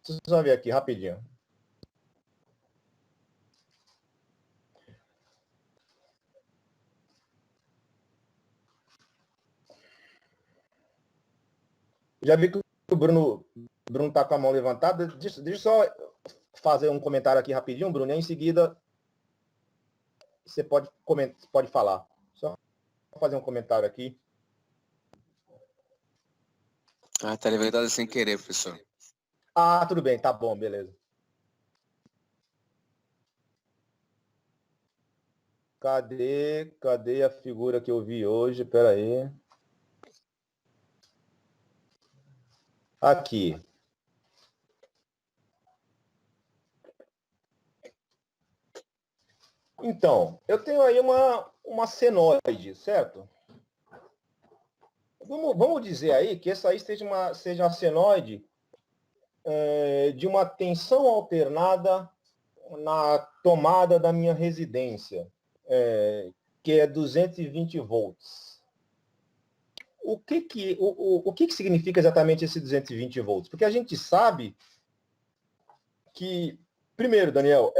Deixa eu só ver aqui, rapidinho. Já vi que o Bruno está com a mão levantada. Deixa eu só fazer um comentário aqui rapidinho, Bruno, e em seguida você pode falar. Só. fazer um comentário aqui. Ah, tá levantado sem querer, professor. Ah, tudo bem, tá bom, beleza. Cadê a figura que eu vi hoje? Espera aí. Aqui. Então, eu tenho aí uma senoide, certo? Vamos dizer aí que essa aí seja uma senoide de uma tensão alternada na tomada da minha residência, que é 220 volts. O que significa exatamente esse 220 volts? Porque a gente sabe que, primeiro, Daniel,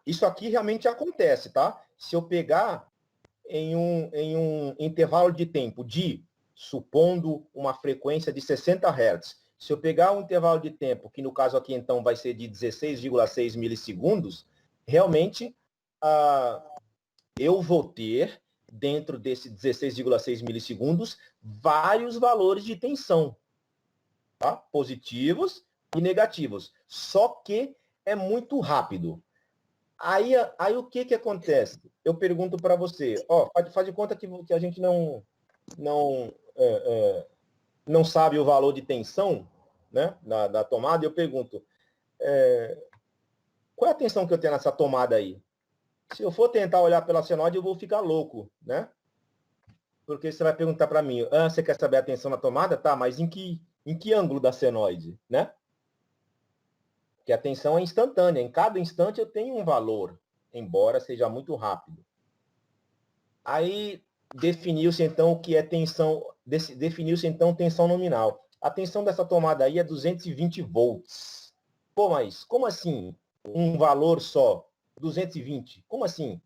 isso aqui realmente acontece, tá? Se eu pegar em um intervalo de tempo supondo uma frequência de 60 Hz, se eu pegar um intervalo de tempo, que no caso aqui então vai ser de 16,6 milissegundos, realmente eu vou ter, dentro desse 16,6 milissegundos, vários valores de tensão, tá? Positivos e negativos. Só que é muito rápido. Aí o que acontece? Eu pergunto para você, faz de conta que a gente não sabe o valor de tensão, né, da tomada, e eu pergunto, qual é a tensão que eu tenho nessa tomada aí? Se eu for tentar olhar pela senoide, eu vou ficar louco, né? Porque você vai perguntar para mim, você quer saber a tensão na tomada? Tá, mas em que ângulo da senoide, né? Porque a tensão é instantânea. Em cada instante eu tenho um valor, embora seja muito rápido. Aí definiu-se então o que é tensão, definiu-se então tensão nominal. A tensão dessa tomada aí é 220 volts. Pô, mas como assim um valor só? 220? Como assim?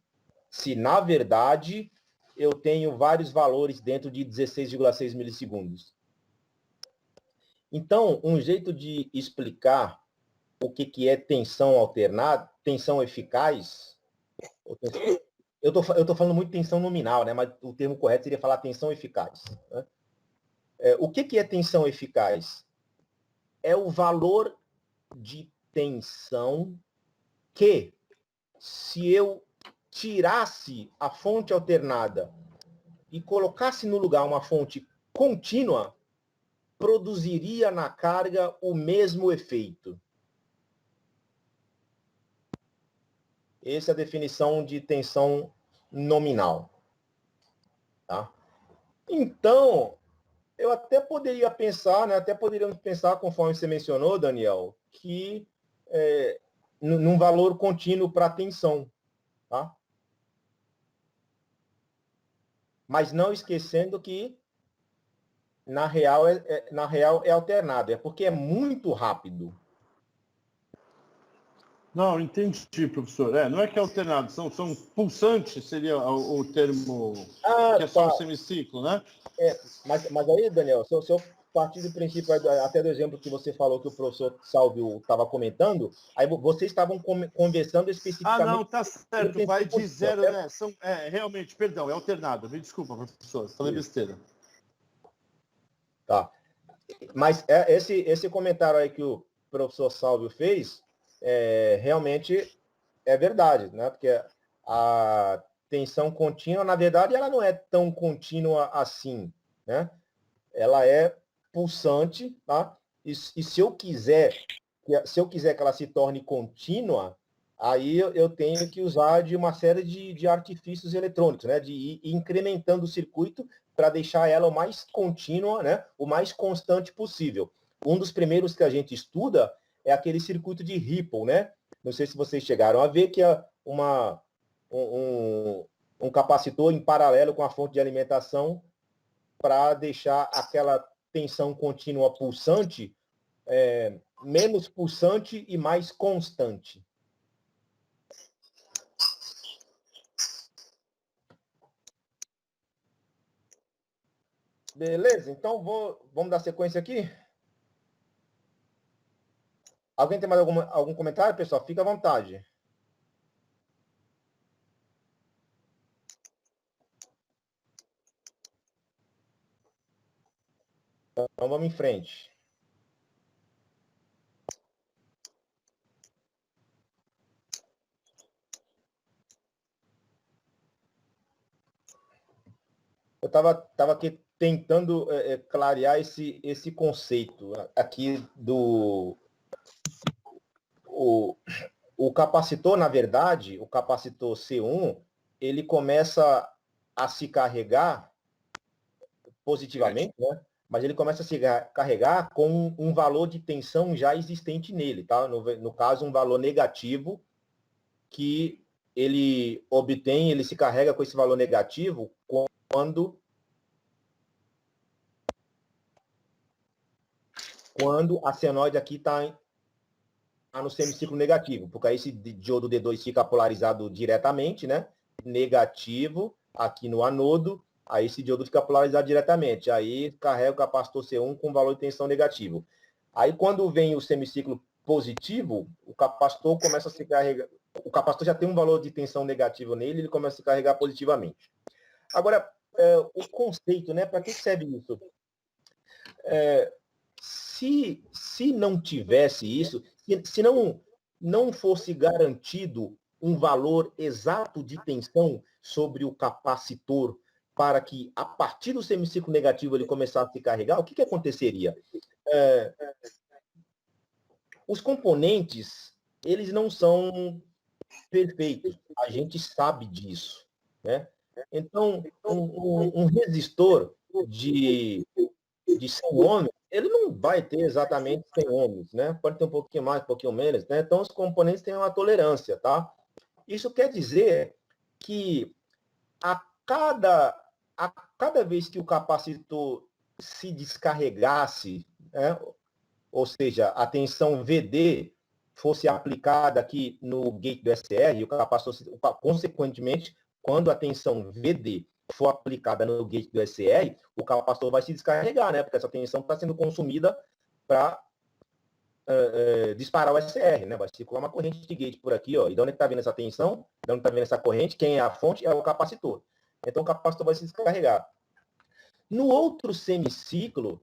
Se na verdade eu tenho vários valores dentro de 16,6 milissegundos. Então, um jeito de explicar o que é tensão alternada, tensão eficaz, eu tô falando muito tensão nominal, né? Mas o termo correto seria falar tensão eficaz. Né? O que é tensão eficaz? É o valor de tensão que, se eu tirasse a fonte alternada e colocasse no lugar uma fonte contínua, produziria na carga o mesmo efeito. Essa é a definição de tensão nominal. Tá? Então, eu até poderia pensar, né, até poderíamos pensar, conforme você mencionou, Daniel, que num valor contínuo para a tensão. Tá? Mas não esquecendo que, na real é alternado, é porque é muito rápido. Não, entendi, professor. Não é que é alternado, são pulsantes, seria o termo, que é só um semiciclo, né? Mas aí, Daniel, se eu partir do princípio, até do exemplo que você falou que o professor Salvio estava comentando, aí vocês estavam conversando especificamente... Ah, não, tá certo, vai de zero, né? Realmente, perdão, é alternado. Me desculpa, professor, falei besteira. Tá. Mas esse comentário aí que o professor Salvio fez, realmente é verdade, né? Porque a tensão contínua, na verdade, ela não é tão contínua assim, né? Ela é pulsante, tá? E se eu quiser que ela se torne contínua, aí eu tenho que usar de uma série de artifícios eletrônicos, né? De ir incrementando o circuito para deixar ela o mais contínua, né? O mais constante possível. Um dos primeiros que a gente estuda é aquele circuito de Ripple, né? Não sei se vocês chegaram a ver que é um capacitor em paralelo com a fonte de alimentação para deixar aquela tensão contínua pulsante menos pulsante e mais constante. Beleza? Então vamos dar sequência aqui? Alguém tem mais algum comentário, pessoal? Fica à vontade. Então vamos em frente. Eu estava aqui tentando clarear esse conceito aqui do... O capacitor, na verdade, o capacitor C1, ele começa a se carregar positivamente, né? Mas ele começa a se carregar com um valor de tensão já existente nele, tá? No caso, um valor negativo que ele obtém, ele se carrega com esse valor negativo quando a senoide aqui está no semiciclo negativo, porque aí esse diodo D2 fica polarizado diretamente, né? Negativo aqui no anodo, aí esse diodo fica polarizado diretamente. Aí carrega o capacitor C1 com valor de tensão negativo. Aí quando vem o semiciclo positivo, o capacitor começa a se carregar. O capacitor já tem um valor de tensão negativo nele, ele começa a se carregar positivamente. Agora, o conceito, né? Para que serve isso? Se não tivesse isso, se não fosse garantido um valor exato de tensão sobre o capacitor para que, a partir do semiciclo negativo, ele começasse a se carregar, o que aconteceria? Os componentes, eles não são perfeitos. A gente sabe disso, né? Então, um resistor de 100 ohms, ele não vai ter exatamente 100 ohms, né? Pode ter um pouquinho mais, um pouquinho menos, né? Então, os componentes têm uma tolerância, tá? Isso quer dizer que a cada vez que o capacitor se descarregasse, né? Ou seja, a tensão VD fosse aplicada aqui no gate do SR, o capacitor, consequentemente, quando a tensão VD for aplicada no gate do SR, o capacitor vai se descarregar, né? Porque essa tensão está sendo consumida para disparar o SR, né? Vai circular uma corrente de gate por aqui, ó. E de onde está vindo essa tensão? De onde está vindo essa corrente? Quem é a fonte? É o capacitor. Então, o capacitor vai se descarregar. No outro semiciclo,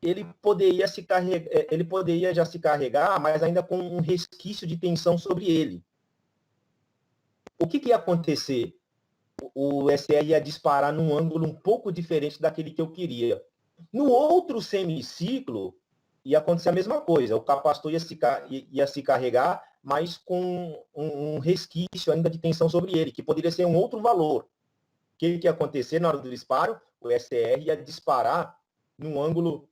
ele poderia já se carregar, mas ainda com um resquício de tensão sobre ele. O que ia acontecer? O SR ia disparar num ângulo um pouco diferente daquele que eu queria. No outro semiciclo, ia acontecer a mesma coisa. O capacitor ia se carregar, mas com um resquício ainda de tensão sobre ele, que poderia ser um outro valor. O que ia acontecer na hora do disparo? O SR ia disparar num ângulo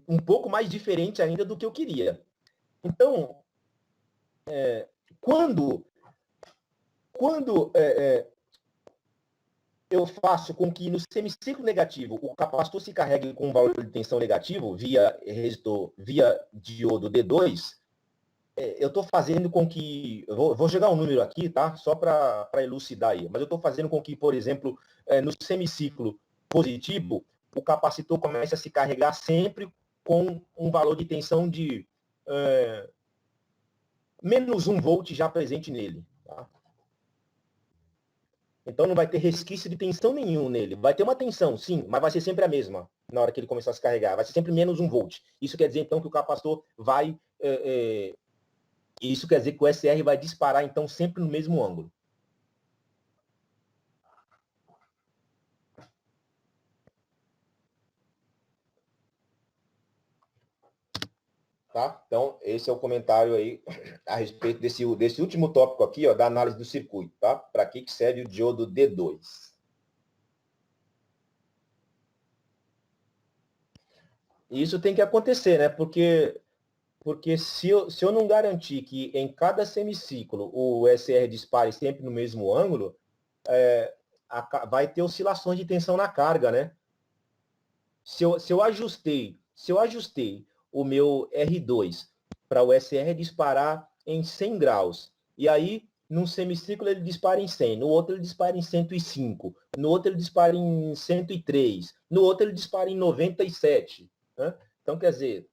um pouco mais diferente ainda do que eu queria. Então, quando eu faço com que no semiciclo negativo o capacitor se carregue com um valor de tensão negativo via resistor, via diodo D2, eu estou fazendo com que... Vou jogar um número aqui, tá? Só para elucidar aí. Mas eu estou fazendo com que, por exemplo, no semiciclo positivo, o capacitor comece a se carregar sempre com um valor de tensão de menos 1 volt já presente nele. Tá? Então não vai ter resquício de tensão nenhum nele. Vai ter uma tensão, sim, mas vai ser sempre a mesma na hora que ele começar a se carregar. Vai ser sempre menos 1 volt. Isso quer dizer, então, que o capacitor vai... Isso quer dizer que o SR vai disparar, então, sempre no mesmo ângulo. Tá? Então, esse é o comentário aí a respeito desse último tópico aqui, ó, da análise do circuito, tá? Para que serve o diodo D2? Isso tem que acontecer, né? Porque se eu não garantir que em cada semiciclo o SR dispare sempre no mesmo ângulo, vai ter oscilações de tensão na carga, né? Se eu ajustei o meu R2 para o SR disparar em 100 graus, e aí, num semiciclo, ele dispara em 100, no outro ele dispara em 105, no outro ele dispara em 103, no outro ele dispara em 97. Né? Então, quer dizer,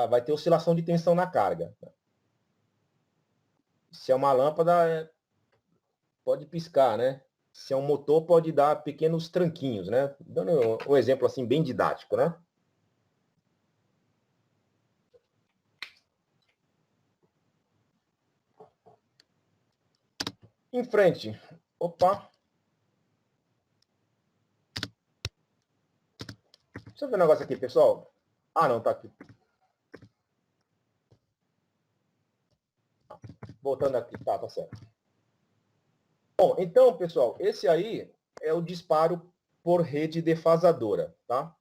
vai ter oscilação de tensão na carga. Se é uma lâmpada, pode piscar, né? Se é um motor, pode dar pequenos tranquinhos, né? Dando um exemplo assim bem didático, né? Em frente. Opa. Deixa eu ver um negócio aqui, pessoal. Ah, não, tá aqui. Voltando aqui. Tá certo. Bom, então, pessoal, esse aí é o disparo por rede defasadora, tá?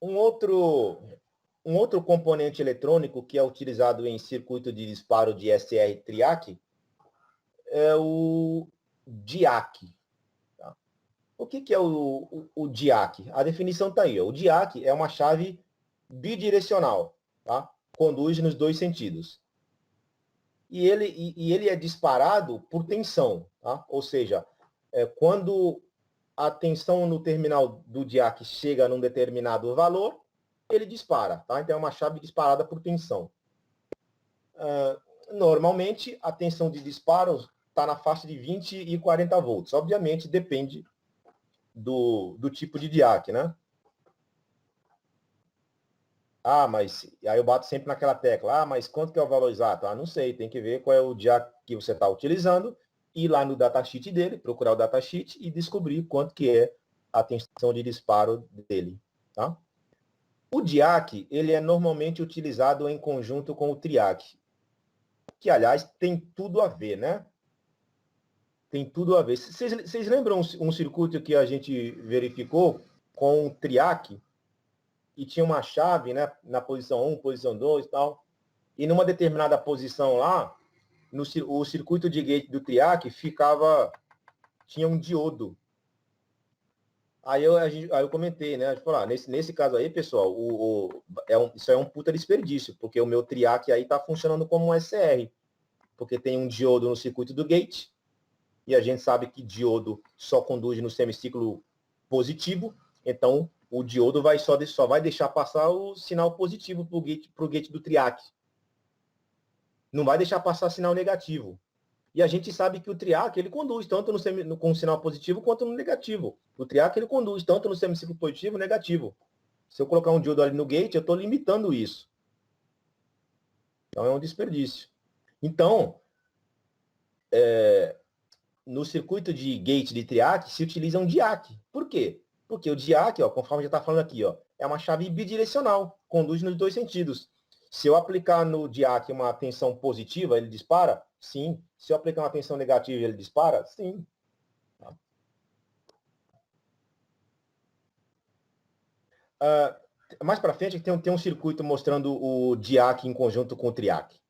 Um outro componente eletrônico que é utilizado em circuito de disparo de SR TRIAC é o DIAC. Tá? O que é o DIAC? A definição está aí. Ó. O DIAC é uma chave bidirecional, tá? Conduz nos dois sentidos. E ele é disparado por tensão, tá? Ou seja, quando a tensão no terminal do DIAC chega num determinado valor, ele dispara, tá? Então é uma chave disparada por tensão. Normalmente, a tensão de disparo está na faixa de 20 e 40 volts. Obviamente, depende do tipo de DIAC, né? Ah, mas aí eu bato sempre naquela tecla. Ah, mas quanto que é o valor exato? Ah, não sei, tem que ver qual é o DIAC que você está utilizando, ir lá no datasheet dele, procurar o datasheet e descobrir quanto que é a tensão de disparo dele, tá? O DIAC, ele é normalmente utilizado em conjunto com o TRIAC, que, aliás, tem tudo a ver, né? Tem tudo a ver. Vocês lembram um circuito que a gente verificou com o TRIAC? E tinha uma chave, né, na posição 1, posição 2 e tal. E numa determinada posição lá, o circuito de gate do TRIAC tinha um diodo. Aí eu comentei, né? Falei, nesse caso aí, pessoal, isso é um puta desperdício, porque o meu TRIAC aí está funcionando como um SR, porque tem um diodo no circuito do gate, e a gente sabe que diodo só conduz no semiciclo positivo, então o diodo só vai deixar passar o sinal positivo para o gate do TRIAC. Não vai deixar passar sinal negativo. E a gente sabe que o TRIAC, ele conduz tanto com sinal positivo quanto no negativo. O TRIAC, ele conduz tanto no semiciclo positivo e negativo. Se eu colocar um diodo ali no gate, eu estou limitando isso. Então, é um desperdício. Então, no circuito de gate de TRIAC, se utiliza um DIAC. Por quê? Porque o DIAC, ó, conforme já está falando aqui, ó, é uma chave bidirecional, conduz nos dois sentidos. Se eu aplicar no DIAC uma tensão positiva, ele dispara? Sim. Se eu aplicar uma tensão negativa, ele dispara? Sim. Mais para frente, tem um circuito mostrando o DIAC em conjunto com o TRIAC.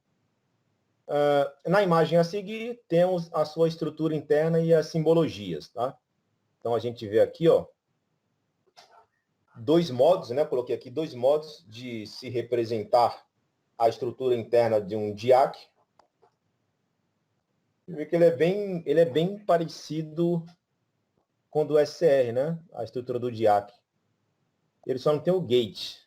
Na imagem a seguir, temos a sua estrutura interna e as simbologias. Tá? Então, a gente vê aqui, ó, dois modos, né? Coloquei aqui dois modos de se representar a estrutura interna de um DIAC. Vê que ele é bem parecido com o do SR, né? A estrutura do DIAC. Ele só não tem o gate.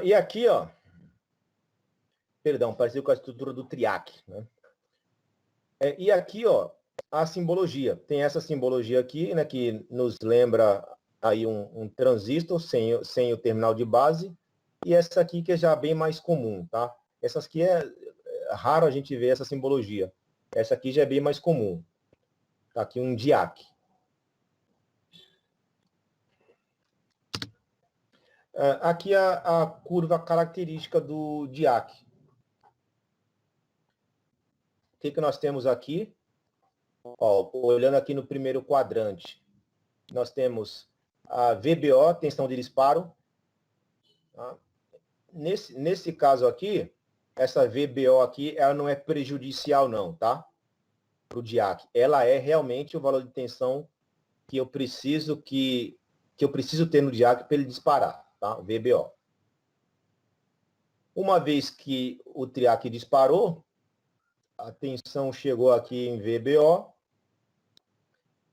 E aqui, ó, perdão, parecido com a estrutura do TRIAC, né? E aqui, ó, a simbologia. Tem essa simbologia aqui, né, que nos lembra aí um transistor sem o terminal de base, e essa aqui que é já bem mais comum, tá? Essas aqui é raro a gente ver essa simbologia. Essa aqui já é bem mais comum. Tá aqui um DIAC. Aqui a curva característica do DIAC. O que nós temos aqui? Ó, olhando aqui no primeiro quadrante, nós temos a VBO, tensão de disparo. Tá? Nesse caso aqui, essa VBO aqui, ela não é prejudicial não, tá? Para o DIAC. Ela é realmente o valor de tensão que eu preciso ter no DIAC para ele disparar, tá? VBO. Uma vez que o TRIAC disparou, a tensão chegou aqui em VBO.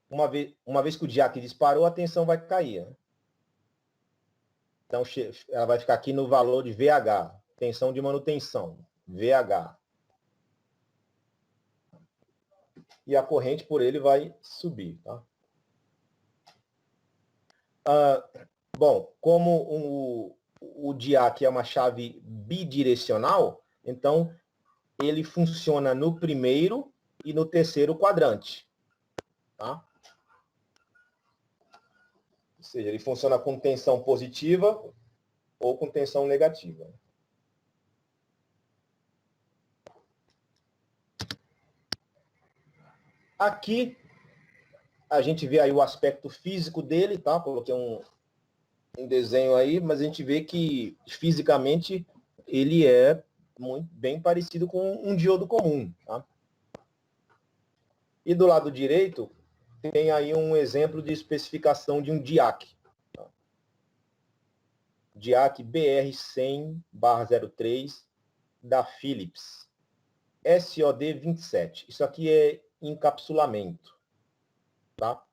Uma vez que o DIAC disparou, a tensão vai cair. Né? Então, ela vai ficar aqui no valor de VH, tensão de manutenção, VH. E a corrente por ele vai subir. Tá? Bom, como o DIAC é uma chave bidirecional, então ele funciona no primeiro e no terceiro quadrante. Tá? Ou seja, ele funciona com tensão positiva ou com tensão negativa. Aqui, a gente vê aí o aspecto físico dele, tá? Coloquei um desenho aí, mas a gente vê que fisicamente ele é muito bem parecido com um diodo comum, tá? E do lado direito, tem aí um exemplo de especificação de um DIAC. Tá? DIAC BR100/03 da Philips. SOD 27. Isso aqui é encapsulamento. Tá?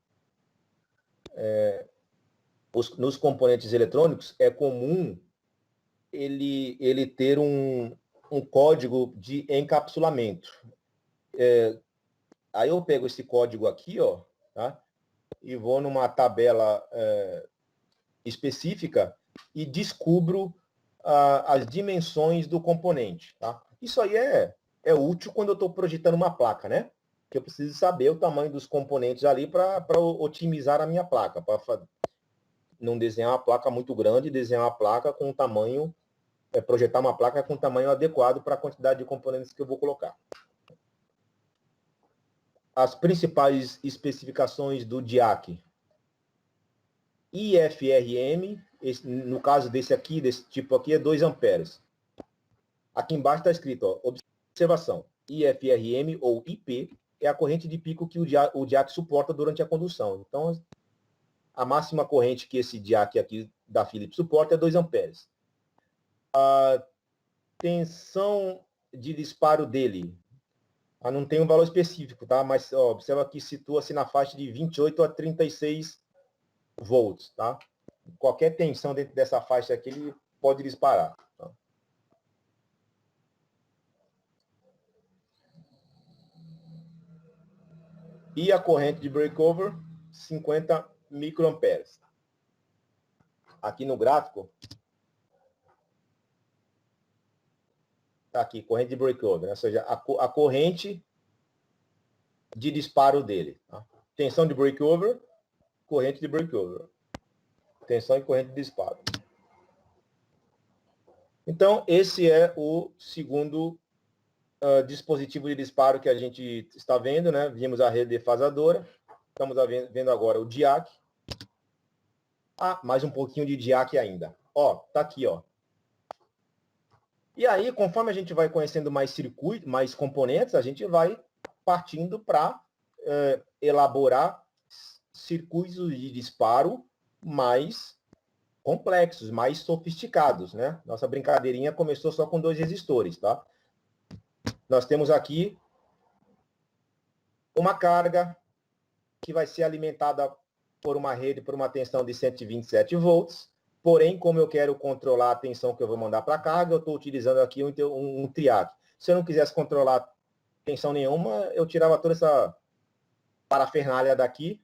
Nos componentes eletrônicos, é comum ele ter um código de encapsulamento. Aí eu pego esse código aqui, ó, tá? E vou numa tabela específica e descubro as dimensões do componente. Tá? Isso aí é útil quando eu estou projetando uma placa, né? Que eu preciso saber o tamanho dos componentes ali para otimizar a minha placa, para não desenhar uma placa muito grande, desenhar uma placa com tamanho, projetar uma placa com tamanho adequado para a quantidade de componentes que eu vou colocar. As principais especificações do DIAC. IFRM, no caso desse tipo aqui, é 2 amperes. Aqui embaixo está escrito, ó, observação, IFRM ou IP é a corrente de pico que o DIAC suporta durante a condução. Então, a máxima corrente que esse DIAC aqui da Philips suporta é 2 amperes. A tensão de disparo dele, não tem um valor específico, tá? Mas ó, observa que situa-se na faixa de 28 a 36 volts, tá? Qualquer tensão dentro dessa faixa aqui, ele pode disparar. Tá? E a corrente de breakover, 50 microamperes. Aqui no gráfico, tá aqui, corrente de breakover, né? Ou seja, a corrente de disparo dele. Tá? Tensão de breakover, corrente de breakover. Tensão e corrente de disparo. Então, esse é o segundo dispositivo de disparo que a gente está vendo, né? Vimos a rede defasadora, estamos vendo agora o DIAC. Mais um pouquinho de DIAC ainda. Ó, tá aqui, ó. E aí, conforme a gente vai conhecendo mais circuitos, mais componentes, a gente vai partindo para elaborar circuitos de disparo mais complexos, mais sofisticados, né? Nossa brincadeirinha começou só com 2 resistores, tá? Nós temos aqui uma carga que vai ser alimentada por uma rede, por uma tensão de 127 volts. Porém, como eu quero controlar a tensão que eu vou mandar para a carga, eu estou utilizando aqui um triac. Se eu não quisesse controlar tensão nenhuma, eu tirava toda essa parafernália daqui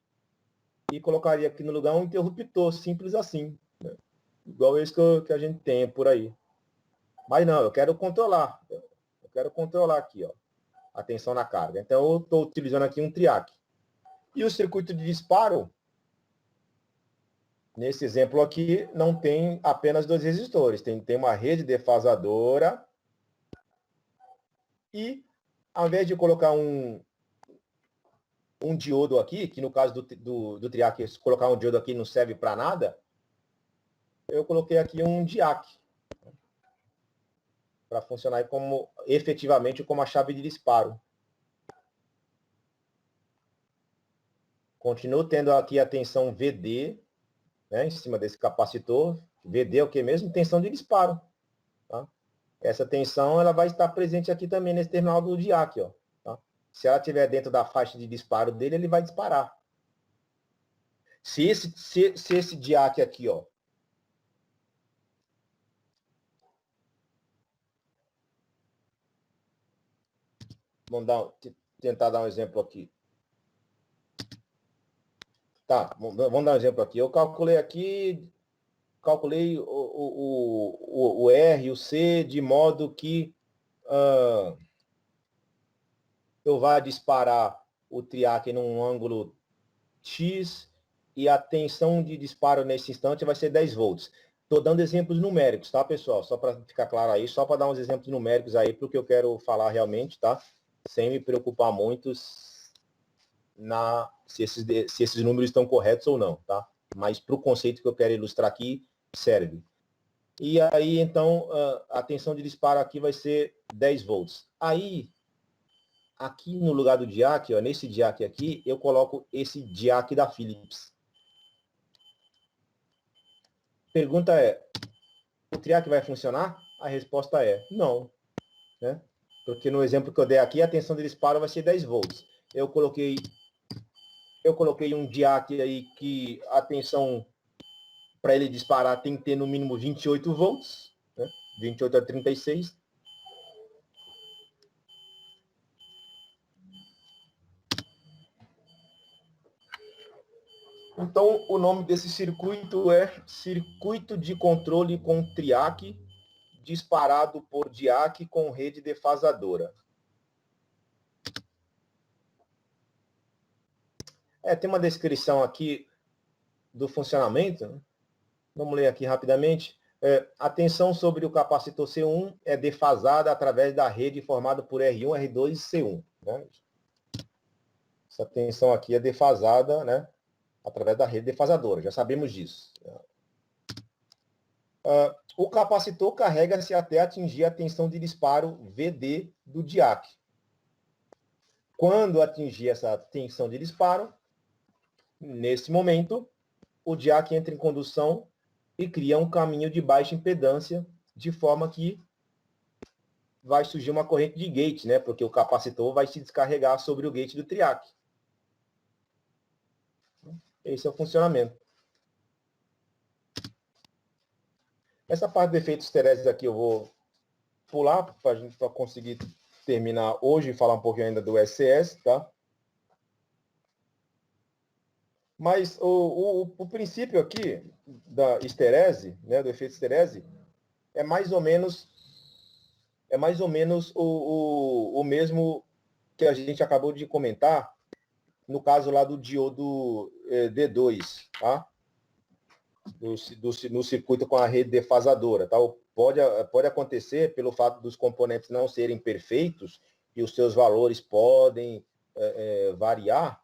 e colocaria aqui no lugar um interruptor, simples assim. Né? Igual esse que a gente tem por aí. Mas não, eu quero controlar. Eu quero controlar aqui, ó, a tensão na carga. Então, eu estou utilizando aqui um triac. E o circuito de disparo, nesse exemplo aqui, não tem apenas 2 resistores. Tem uma rede defasadora e, ao invés de colocar um diodo aqui, que no caso do triac, se colocar um diodo aqui não serve para nada, eu coloquei aqui um DIAC para funcionar efetivamente como a chave de disparo. Continuo tendo aqui a tensão VD, né, em cima desse capacitor. VD é o que mesmo? Tensão de disparo. Tá? Essa tensão ela vai estar presente aqui também nesse terminal do DIAC. Ó, tá? Se ela estiver dentro da faixa de disparo dele, ele vai disparar. Se esse DIAC aqui, ó, tentar dar um exemplo aqui. Tá, vamos dar um exemplo aqui. Eu calculei o R e o C de modo que eu vá disparar o triac num ângulo X e a tensão de disparo nesse instante vai ser 10 volts. Estou dando exemplos numéricos, tá, pessoal? Só para ficar claro aí, só para dar uns exemplos numéricos aí para o que eu quero falar realmente, tá? Sem me preocupar muito se esses números estão corretos ou não, tá? Mas para o conceito que eu quero ilustrar aqui, serve. E aí, então, a tensão de disparo aqui vai ser 10 volts. Aí, aqui no lugar do diac, ó, nesse diac aqui, eu coloco esse diac da Philips. Pergunta é, o triac vai funcionar? A resposta é não, né? Porque no exemplo que eu dei aqui, a tensão de disparo vai ser 10 volts. Eu coloquei um diac aí que a tensão para ele disparar tem que ter no mínimo 28 volts, né? 28 a 36. Então, o nome desse circuito é circuito de controle com triac disparado por diac com rede defasadora. Tem uma descrição aqui do funcionamento, né? Vamos ler aqui rapidamente. A tensão sobre o capacitor C1 é defasada através da rede formada por R1, R2 e C1. Né? Essa tensão aqui é defasada, né, através da rede defasadora, já sabemos disso. O capacitor carrega-se até atingir a tensão de disparo VD do diac. Quando atingir essa tensão de disparo, nesse momento, o diac entra em condução e cria um caminho de baixa impedância, de forma que vai surgir uma corrente de gate, né? Porque o capacitor vai se descarregar sobre o gate do triac. Esse é o funcionamento. Essa parte de efeitos esteréicos aqui eu vou pular para conseguir terminar hoje e falar um pouquinho ainda do SCS, tá? Mas o princípio aqui da esterese, né, do efeito esterese, é mais ou menos o mesmo que a gente acabou de comentar no caso lá do diodo D2, tá? No circuito com a rede defasadora. Tá? Pode acontecer pelo fato dos componentes não serem perfeitos e os seus valores podem variar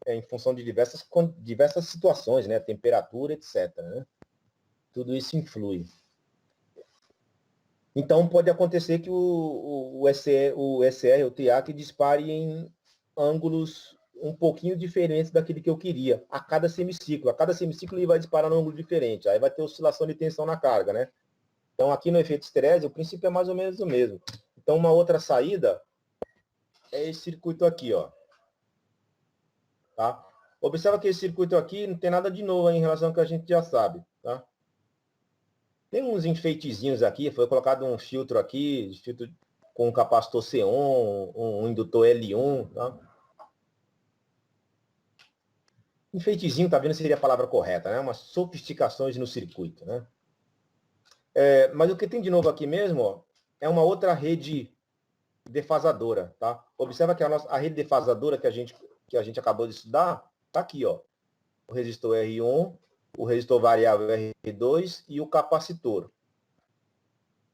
em função de diversas situações, né? Temperatura, etc. Né? Tudo isso influi. Então, pode acontecer que o SR, o TIAC, dispare em ângulos um pouquinho diferentes daquele que eu queria, a cada semiciclo. A cada semiciclo ele vai disparar num ângulo diferente. Aí vai ter oscilação de tensão na carga, né? Então, aqui no efeito esterese, o princípio é mais ou menos o mesmo. Então, uma outra saída é esse circuito aqui, ó. Tá? Observa que esse circuito aqui não tem nada de novo em relação ao que a gente já sabe, tá? Tem uns enfeitezinhos aqui, foi colocado um filtro aqui, filtro com um capacitor C1, um indutor L1, tá? Enfeitezinho, tá vendo, seria a palavra correta, né? Umas sofisticações no circuito, né? Mas o que tem de novo aqui mesmo, ó, é uma outra rede defasadora, tá? Observa que a rede defasadora que a gente acabou de estudar, tá aqui, ó. O resistor R1, o resistor variável R2 e o capacitor.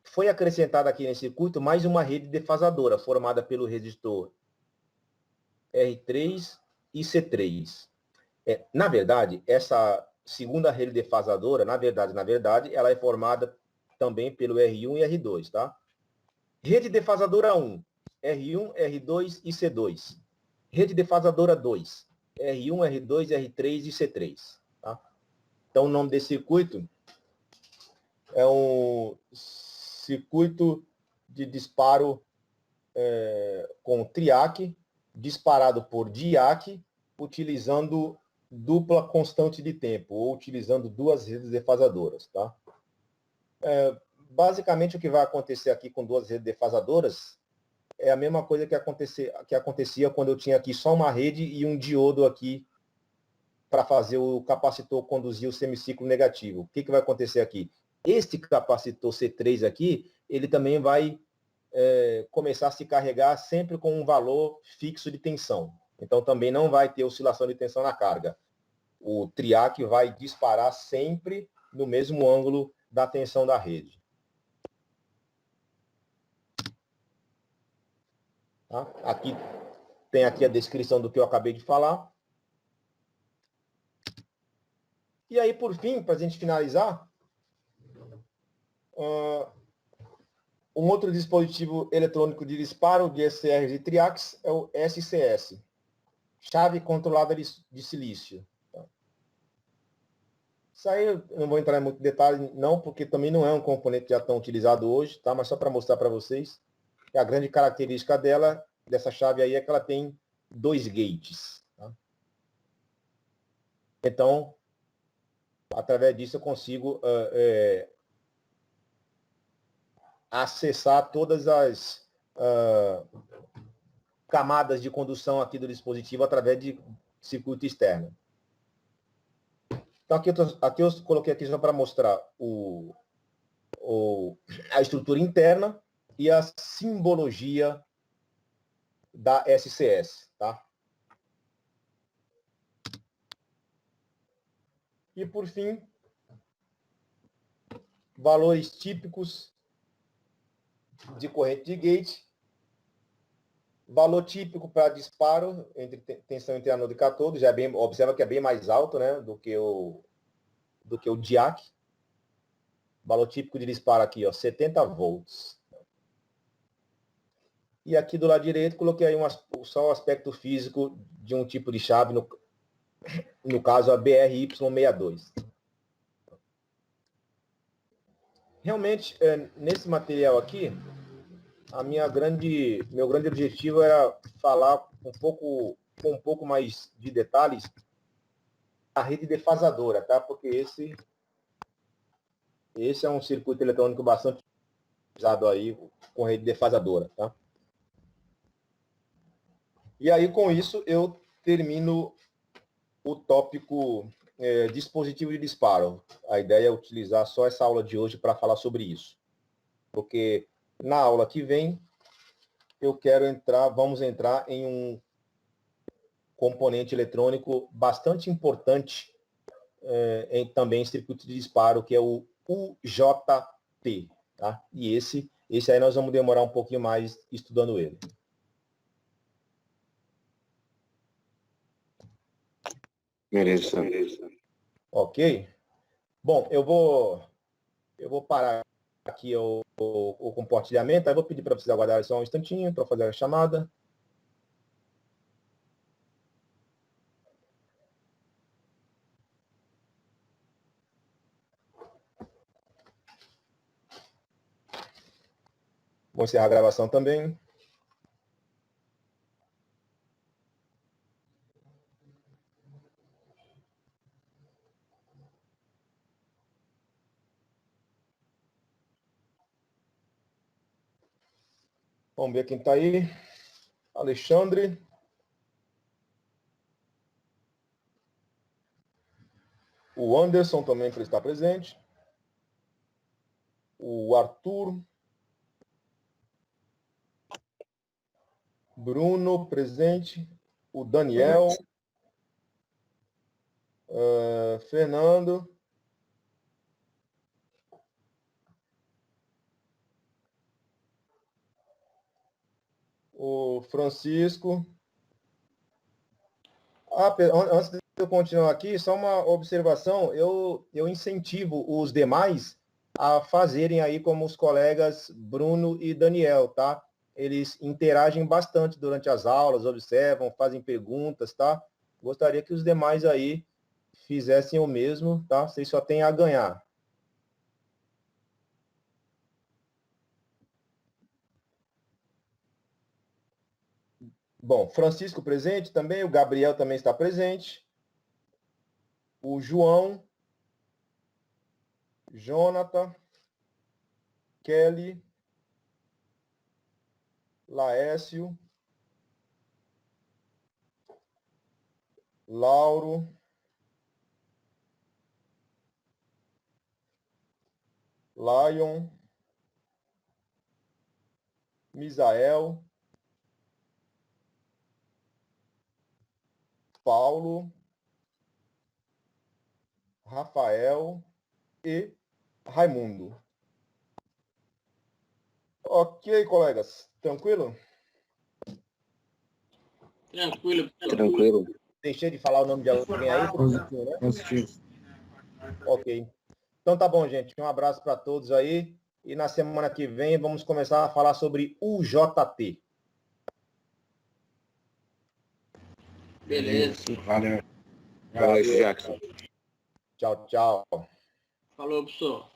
Foi acrescentada aqui nesse circuito mais uma rede defasadora, formada pelo resistor R3 e C3. Na verdade, essa segunda rede defasadora, na verdade, ela é formada também pelo R1 e R2, tá? Rede defasadora 1, R1, R2 e C2. Rede defasadora 2, R1, R2, R3 e C3. Tá? Então, o nome desse circuito é um circuito de disparo com triac, disparado por diac, utilizando dupla constante de tempo, ou utilizando duas redes defasadoras. Tá? Basicamente, o que vai acontecer aqui com duas redes defasadoras é a mesma coisa que acontecia quando eu tinha aqui só uma rede e um diodo aqui para fazer o capacitor conduzir o semiciclo negativo. O que vai acontecer aqui? Este capacitor C3 aqui, ele também vai começar a se carregar sempre com um valor fixo de tensão. Então, também não vai ter oscilação de tensão na carga. O triac vai disparar sempre no mesmo ângulo da tensão da rede. Tá? Aqui tem aqui a descrição do que eu acabei de falar. E aí, por fim, para a gente finalizar, um outro dispositivo eletrônico de disparo de SCRs e triacs é o SCS, chave controlada de silício. Isso aí eu não vou entrar em muito detalhe, não, porque também não é um componente já tão utilizado hoje, tá? Mas só para mostrar para vocês que a grande característica dessa chave aí, é que ela tem 2 gates. Tá? Então, através disso eu consigo acessar todas as camadas de condução aqui do dispositivo através de circuito externo. Então, aqui eu coloquei aqui só para mostrar a estrutura interna e a simbologia da SCS. Tá? E, por fim, valores típicos de corrente de gate. Valor típico para disparo, tensão entre anode e cátodo, já observa que é bem mais alto, né, do que o diac. Valor típico de disparo aqui, ó, 70 volts. E aqui do lado direito, coloquei aí só o aspecto físico de um tipo de chave, no caso a BRY62. Realmente, nesse material aqui, meu grande objetivo era falar com um pouco mais de detalhes a rede defasadora, tá? Porque esse é um circuito eletrônico bastante usado aí com rede defasadora, tá? E aí, com isso, eu termino o tópico dispositivo de disparo. A ideia é utilizar só essa aula de hoje para falar sobre isso. Porque na aula que vem, vamos entrar em um componente eletrônico bastante importante também em circuito de disparo, que é o UJT. Tá? E esse aí nós vamos demorar um pouquinho mais estudando ele. Beleza. Ok? Bom, eu vou parar aqui o compartilhamento, aí vou pedir para vocês aguardarem só um instantinho para fazer a chamada. Vou encerrar a gravação também. Vamos ver quem está aí. Alexandre. O Anderson também para estar presente. O Arthur. Bruno presente. O Daniel. Fernando. O Francisco. Antes de eu continuar aqui, só uma observação. Eu incentivo os demais a fazerem aí como os colegas Bruno e Daniel, tá? Eles interagem bastante durante as aulas, observam, fazem perguntas, tá? Gostaria que os demais aí fizessem o mesmo, tá? Vocês só têm a ganhar. Bom, Francisco presente também, o Gabriel também está presente. O João, Jonathan, Kelly, Laércio, Lauro, Lion, Misael, Paulo, Rafael e Raimundo. Ok, colegas. Tranquilo? Tranquilo. Deixei de falar o nome de alguém aí? Positivo. Ok. Então tá bom, gente. Um abraço para todos aí. E na semana que vem vamos começar a falar sobre o JT. Beleza. Valeu. Boa noite, Jackson. Tchau, tchau. Falou, professor.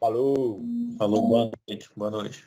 Falou. Falou, boa noite. Boa noite.